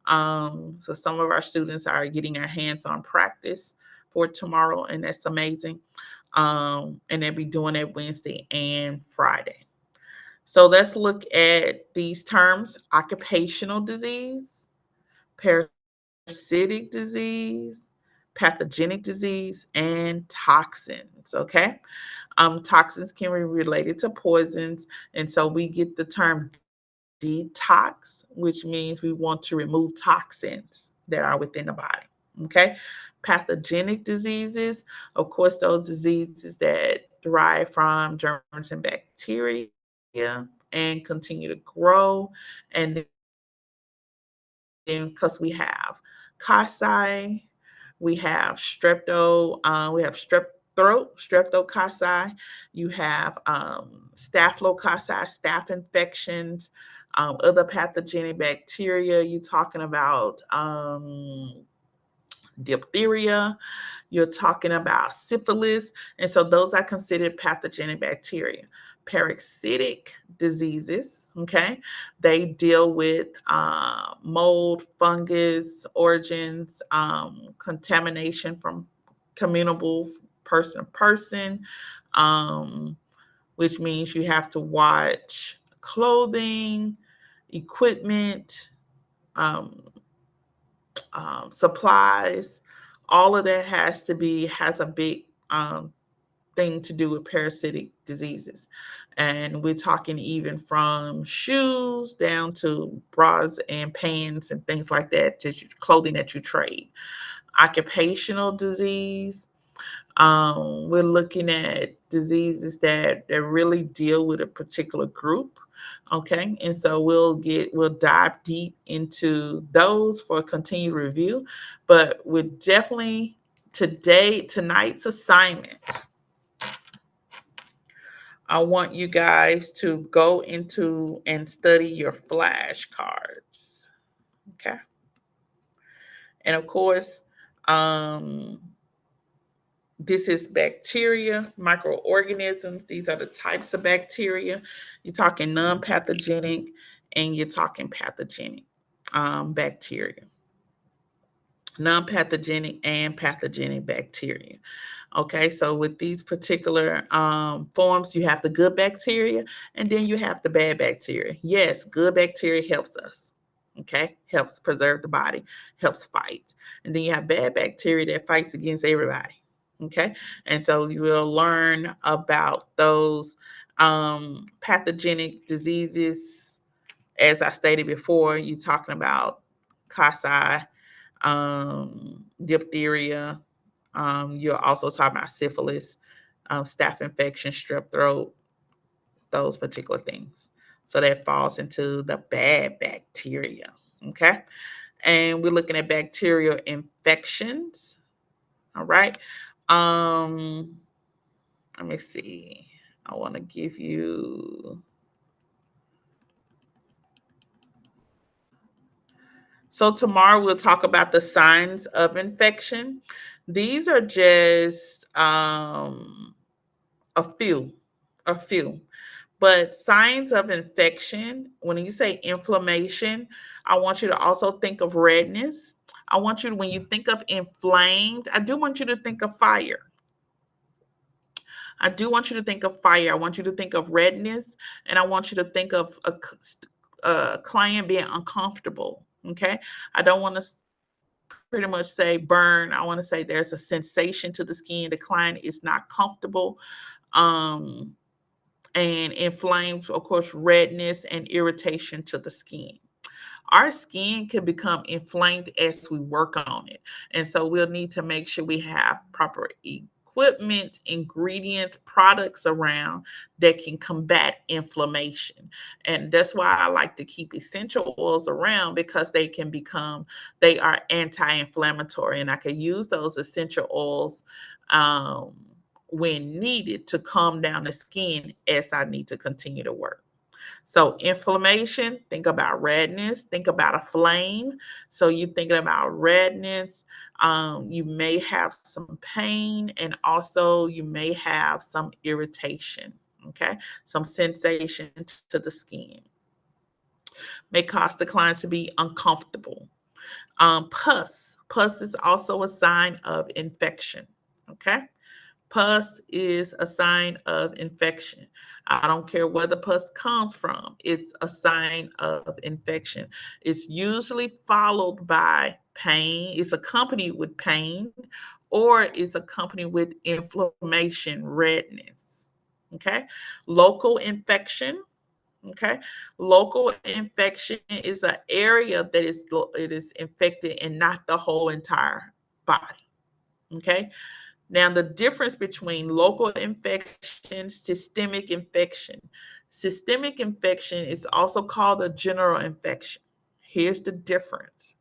So some of our students are getting their hands-on practice for tomorrow, and that's amazing. And they'll be doing it Wednesday and Friday. So let's look at these terms: occupational disease, parasitic disease, pathogenic disease, and toxins. Okay. Toxins can be related to poisons. And so we get the term detox, which means we want to remove toxins that are within the body. Okay. Pathogenic diseases, of course, those diseases that derive from germs and bacteria and continue to grow. And then because we have cocci, we have we have streptococci, you have staphylococci, staph infections, other pathogenic bacteria. You're talking about diphtheria, you're talking about syphilis. And so those are considered pathogenic bacteria. Parasitic diseases, okay, they deal with mold, fungus, origins, contamination from communicable person to person, um, which means you have to watch clothing, equipment, um, supplies. All of that has a big thing to do with parasitic diseases, and we're talking even from shoes down to bras and pants and things like that, just clothing that you trade. Occupational disease. We're looking at diseases that really deal with a particular group. Okay, and so we'll dive deep into those for continued review. But we're definitely tonight's assignment, I want you guys to go into and study your flashcards. Okay, and of course, um, this is bacteria, microorganisms. These are the types of bacteria. You're talking non-pathogenic and you're talking pathogenic bacteria. Non-pathogenic and pathogenic bacteria. Okay, so with these particular forms, you have the good bacteria and then you have the bad bacteria. Yes, good bacteria helps us. Okay, helps preserve the body, helps fight. And then you have bad bacteria that fights against everybody. Okay, and so you will learn about those pathogenic diseases. As I stated before, you're talking about cocci, diphtheria. You're also talking about syphilis, staph infection, strep throat, those particular things. So that falls into the bad bacteria. Okay. And we're looking at bacterial infections. All right. Um, Let me see. I want to give you. So tomorrow we'll talk about the signs of infection. These are just a few, a few. But signs of infection, when you say inflammation, I want you to also think of redness. I want you to, when you think of inflamed, I do want you to think of fire. I do want you to think of fire. I want you to think of redness, and I want you to think of a client being uncomfortable. Okay. I don't want to pretty much say burn. I want to say there's a sensation to the skin. The client is not comfortable. Um, and inflamed, of course, redness and irritation to the skin. Our skin can become inflamed as we work on it. And so we'll need to make sure we have proper equipment, ingredients, products around that can combat inflammation. And that's why I like to keep essential oils around, because they are anti-inflammatory. And I can use those essential oils when needed to calm down the skin as I need to continue to work. So inflammation, think about redness, think about a flame. So you're thinking about redness. You may have some pain, and also you may have some irritation. Okay, some sensation to the skin may cause the client to be uncomfortable. Pus is also a sign of infection. Okay, pus is a sign of infection. I don't care where the pus comes from, it's a sign of infection. It's usually followed by pain, it's accompanied with pain, or it's accompanied with inflammation, redness. Okay, local infection. Okay, local infection is an area that it is infected and not the whole entire body. Okay, now, the difference between local infection, systemic infection. Systemic infection is also called a general infection. Here's the difference.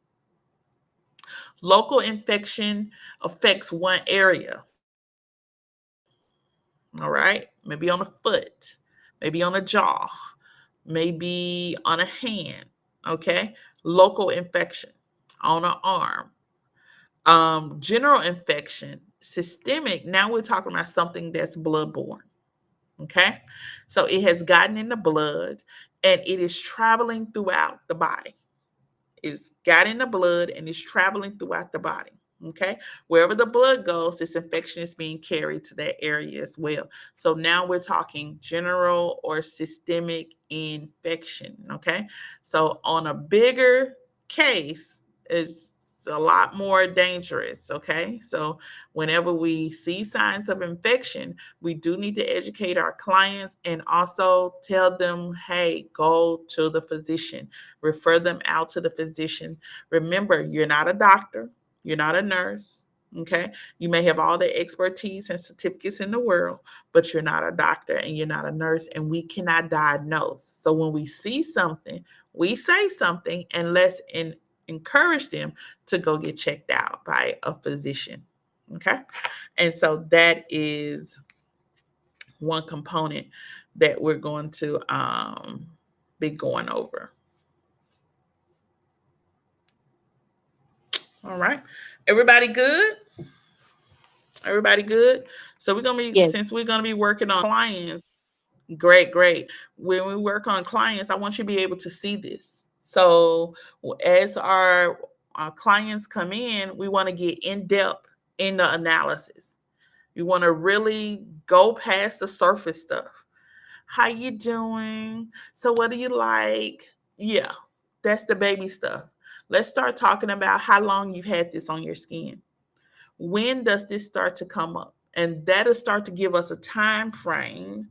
Local infection affects one area, all right? Maybe on a foot, maybe on a jaw, maybe on a hand, okay? Local infection on an arm. General infection, systemic, now we're talking about something that's bloodborne. Okay. So it has gotten in the blood and it is traveling throughout the body. It's got in the blood and it's traveling throughout the body. Okay. Wherever the blood goes, this infection is being carried to that area as well. So now we're talking general or systemic infection. Okay. So on a bigger case, is a lot more dangerous. Okay. So whenever we see signs of infection, we do need to educate our clients and also tell them, hey, go to the physician, refer them out to the physician. Remember, you're not a doctor, you're not a nurse. Okay. You may have all the expertise and certificates in the world, but you're not a doctor and you're not a nurse, and we cannot diagnose. So when we see something, we say something, and encourage them to go get checked out by a physician. Okay. And so that is one component that we're going to be going over. All right. Everybody good? Everybody good? So we're going to be, Yes. since we're going to be working on clients, great, great. When we work on clients, I want you to be able to see this. So as our clients come in, we want to get in depth in the analysis. We want to really go past the surface stuff. How you doing? So what do you like? Yeah, that's the baby stuff. Let's start talking about how long you've had this on your skin. When does this start to come up? And that'll start to give us a time frame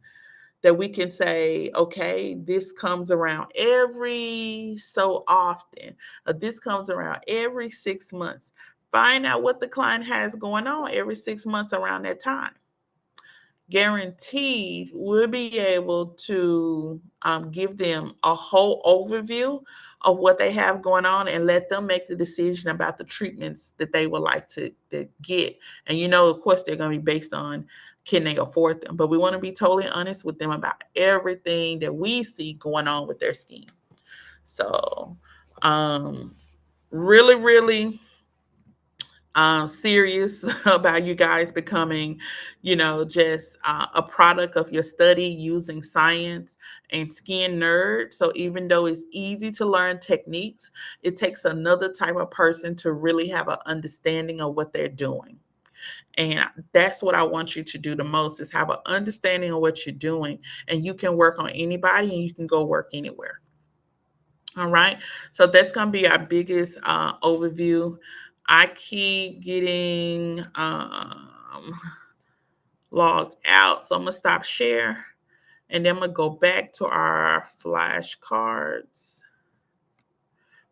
that we can say, okay, this comes around every so often, or this comes around every 6 months. Find out what the client has going on every 6 months around that time. Guaranteed, we'll be able to give them a whole overview of what they have going on and let them make the decision about the treatments that they would like to get. And of course, they're going to be based on can they afford them. But we want to be totally honest with them about everything that we see going on with their skin. So, really, really serious about you guys becoming, just a product of your study using science and skin nerd. So even though it's easy to learn techniques, it takes another type of person to really have an understanding of what they're doing. And that's what I want you to do the most is have an understanding of what you're doing. And you can work on anybody and you can go work anywhere. All right. So that's going to be our biggest overview. I keep getting logged out. So I'm going to stop share and then I'm going to go back to our flashcards.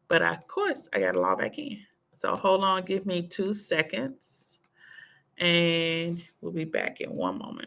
But of course, I got to log back in. So hold on. Give me 2 seconds and we'll be back in one moment.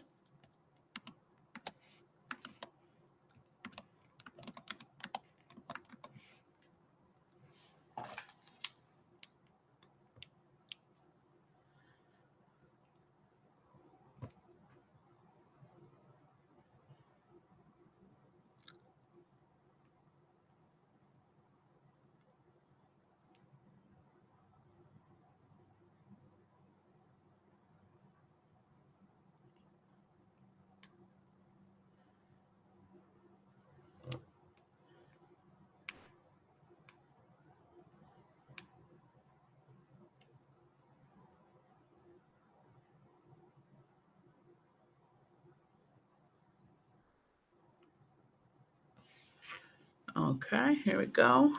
Okay, here we go.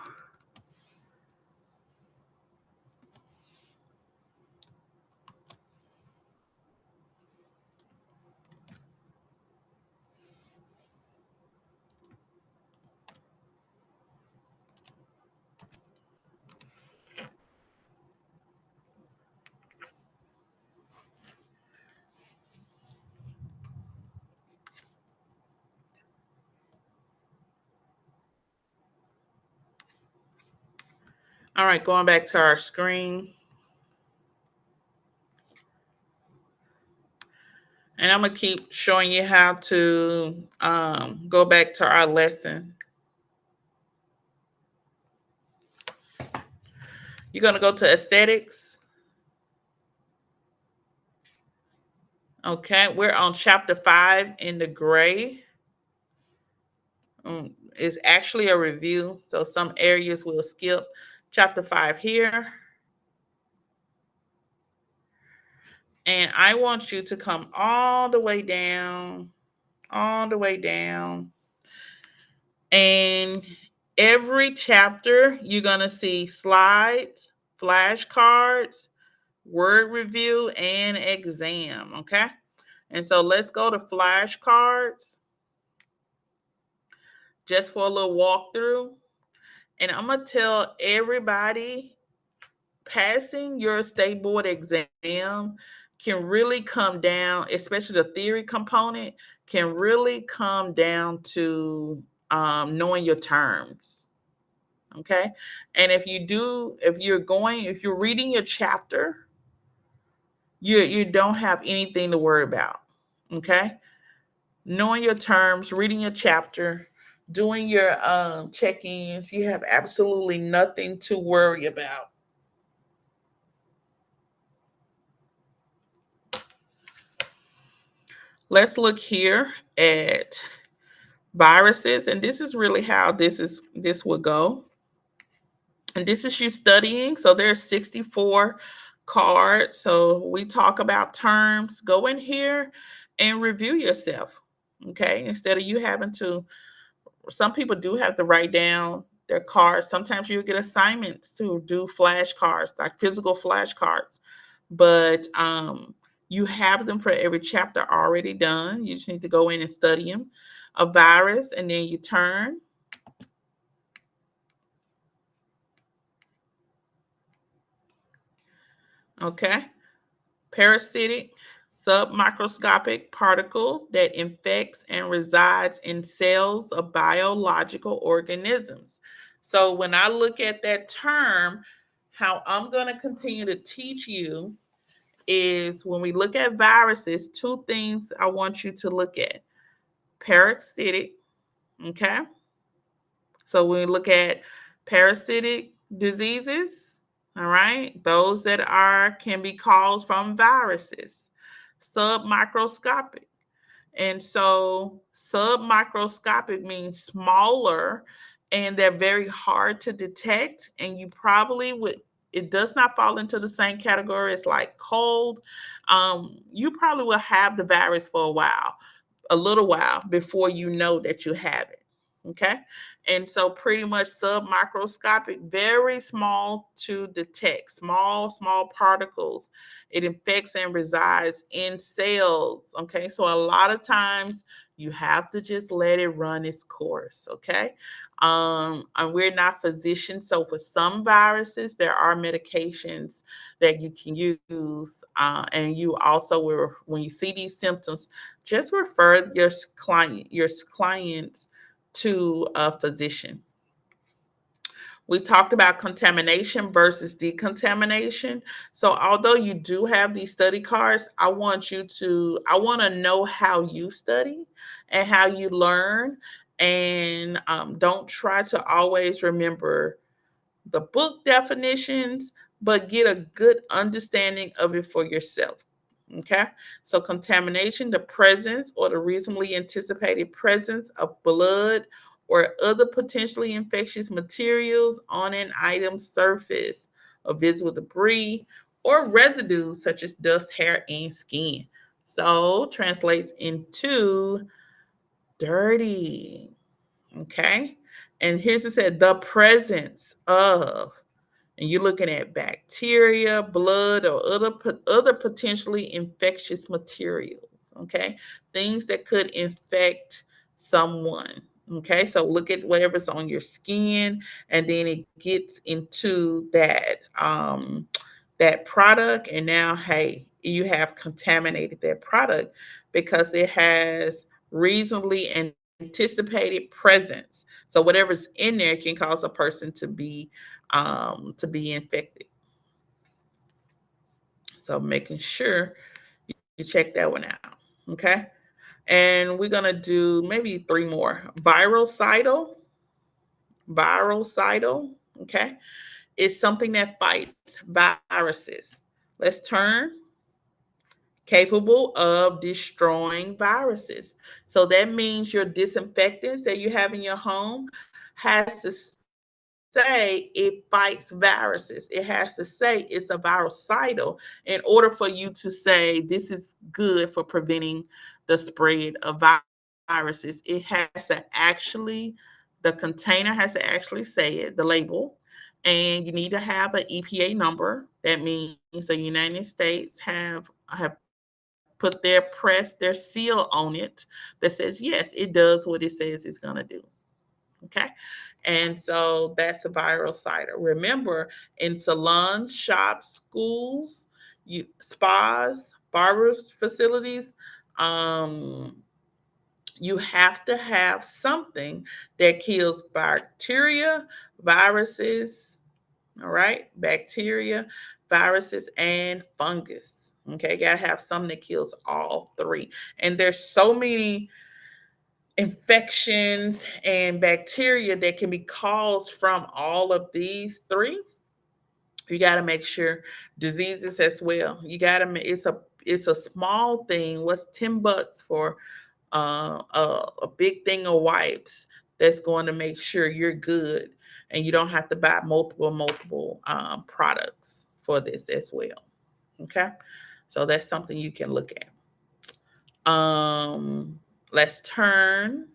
All right, going back to our screen. And I'm going to keep showing you how to go back to our lesson. You're going to go to aesthetics. Okay, we're on chapter 5 in the gray. It's actually a review, so some areas we'll skip. Chapter 5 here. And I want you to come all the way down, all the way down. And every chapter, you're going to see slides, flashcards, word review, and exam. Okay. And so let's go to flashcards just for a little walkthrough. And I'm going to tell everybody passing your state board exam can really come down, especially the theory component, can really come down to knowing your terms. Okay. And if you're reading your chapter, you don't have anything to worry about. Okay. Knowing your terms, reading your chapter, doing your check-ins, you have absolutely nothing to worry about. Let's look here at viruses, and this is really how this would go. And this is you studying. So there's 64 cards. So we talk about terms. Go in here and review yourself. Okay. Instead of you having to, some people do have to write down their cards. Sometimes you get assignments to do flashcards, like physical flashcards. But you have them for every chapter already done. You just need to go in and study them. A virus, and then you turn. Okay. Parasitic, submicroscopic particle that infects and resides in cells of biological organisms. So when I look at that term, how I'm going to continue to teach you is when we look at viruses, two things I want you to look at. Parasitic, okay? So when we look at parasitic diseases, all right, those that can be caused from viruses. Submicroscopic. And so submicroscopic means smaller, and they're very hard to detect. And you probably would, it does not fall into the same category as like cold. You probably will have the virus for a little while before you know that you have it. Okay. And so pretty much submicroscopic, very small to detect, small particles. It infects and resides in cells. Okay. So a lot of times you have to just let it run its course. Okay. And we're not physicians. So for some viruses, there are medications that you can use. And you also will, when you see these symptoms, just refer your clients to a physician. We talked about contamination versus decontamination. So although you do have these study cards, I want to know how you study and how you learn. And don't try to always remember the book definitions, but get a good understanding of it for yourself. Okay, so contamination, the presence or the reasonably anticipated presence of blood or other potentially infectious materials on an item's surface, of visible debris or residues such as dust, hair, and skin. So translates into dirty. Okay. And here's it said the presence of, and you're looking at bacteria, blood, or other potentially infectious materials. Okay, things that could infect someone. Okay, so look at whatever's on your skin, and then it gets into that product, and now, hey, you have contaminated that product because it has reasonably anticipated presence. So whatever's in there can cause a person to be infected. So making sure you check that one out. Okay. And we're gonna do maybe three more. Virucidal. Okay. Is something that fights viruses. Let's turn capable of destroying viruses. So that means your disinfectants that you have in your home has to say it fights viruses. It has to say it's a virucidal in order for you to say this is good for preventing the spread of viruses. It has to actually, the container has to actually say it, the label, and you need to have an EPA number. That means the United States have put their press their seal on it that says yes, it does what it says it's going to do. Okay. And so that's a viral cider. Remember, in salons, shops, schools, spas, barbers facilities, um, you have to have something that kills bacteria, viruses, all right, bacteria, viruses, and fungus. Okay, gotta have something that kills all three. And there's so many infections and bacteria that can be caused from all of these three. You got to make sure diseases as well. You got to. It's a small thing. What's $10 for a big thing of wipes that's going to make sure you're good, and you don't have to buy multiple products for this as well. Okay, so that's something you can look at. Let's turn.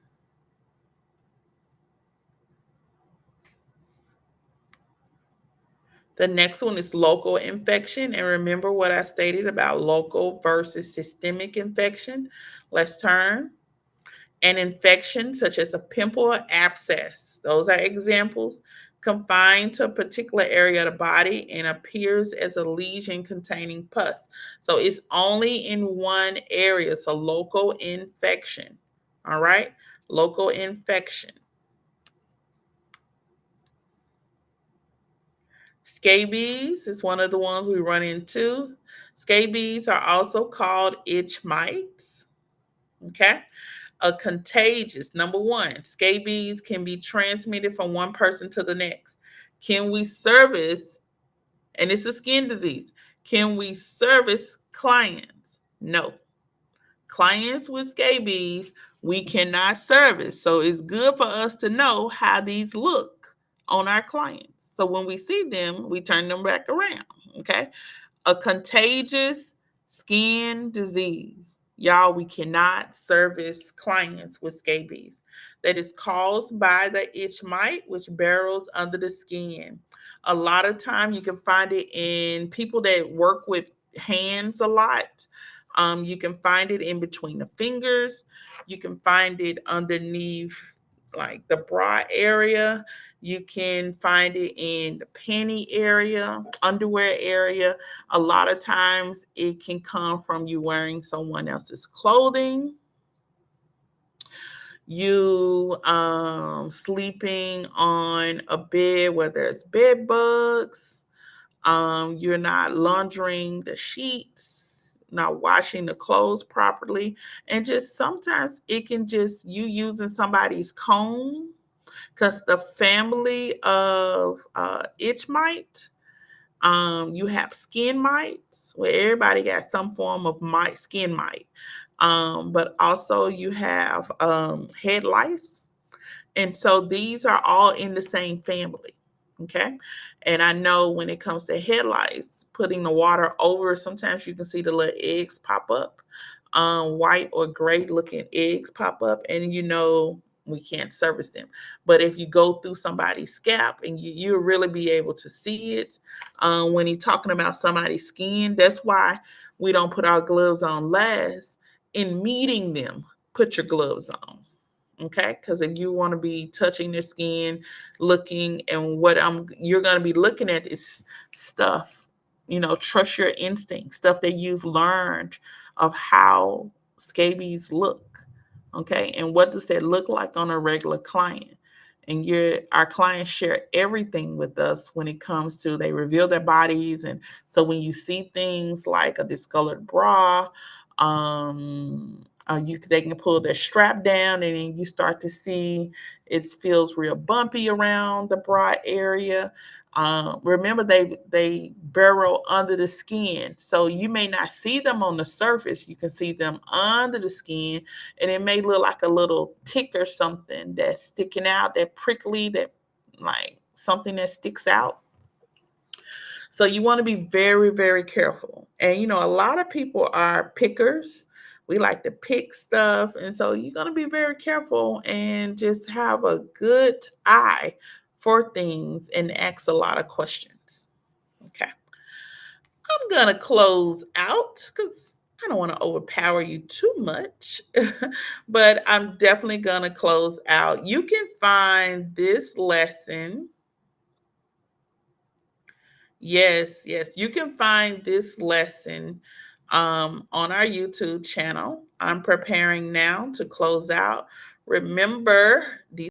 The next one is local infection. And remember what I stated about local versus systemic infection. Let's turn. An infection such as a pimple or abscess, those are examples, confined to a particular area of the body and appears as a lesion containing pus. So it's only in one area. So local infection. All right. Local infection. Scabies is one of the ones we run into. Scabies are also called itch mites. Okay. A contagious, number one, scabies can be transmitted from one person to the next. Can we service, and it's a skin disease, can we service clients? No. Clients with scabies, we cannot service. So it's good for us to know how these look on our clients. So when we see them, we turn them back around. Okay. A contagious skin disease. Y'all, we cannot service clients with scabies that is caused by the itch mite, which burrows under the skin. A lot of time you can find it in people that work with hands a lot. You can find it in between the fingers. You can find it underneath like the bra area. You can find it in the panty area, underwear area. A lot of times it can come from you wearing someone else's clothing, you sleeping on a bed where there's bed bugs, you're not laundering the sheets, not washing the clothes properly, and just sometimes it can just you using somebody's comb because the family of itch mite, you have skin mites where everybody got some form of mite, skin mite, but also you have head lice, and so these are all in the same family. Okay. And I know when it comes to head lice, putting the water over, sometimes you can see the little eggs pop up, white or gray looking eggs pop up. And you know, we can't service them. But if you go through somebody's scalp and you'll really be able to see it. When he's talking about somebody's skin, that's why we don't put our gloves on last. In meeting them, put your gloves on. Okay, because if you want to be touching their skin, looking, and what you're going to be looking at is stuff, trust your instinct, stuff that you've learned of how scabies look. Okay, and what does that look like on a regular client? And our clients share everything with us when it comes to, they reveal their bodies. And so when you see things like a discolored bra, they can pull their strap down, and then you start to see it feels real bumpy around the bra area. Remember, they burrow under the skin, so you may not see them on the surface. You can see them under the skin, and it may look like a little tick or something that's sticking out, that prickly, that like something that sticks out. So you want to be very, very careful. And a lot of people are pickers. We like to pick stuff. And so you're going to be very careful and just have a good eye for things and ask a lot of questions. Okay. I'm going to close out because I don't want to overpower you too much, but I'm definitely going to close out. You can find this lesson. Yes, yes. You can find this lesson on our YouTube channel. I'm preparing now to close out. Remember, these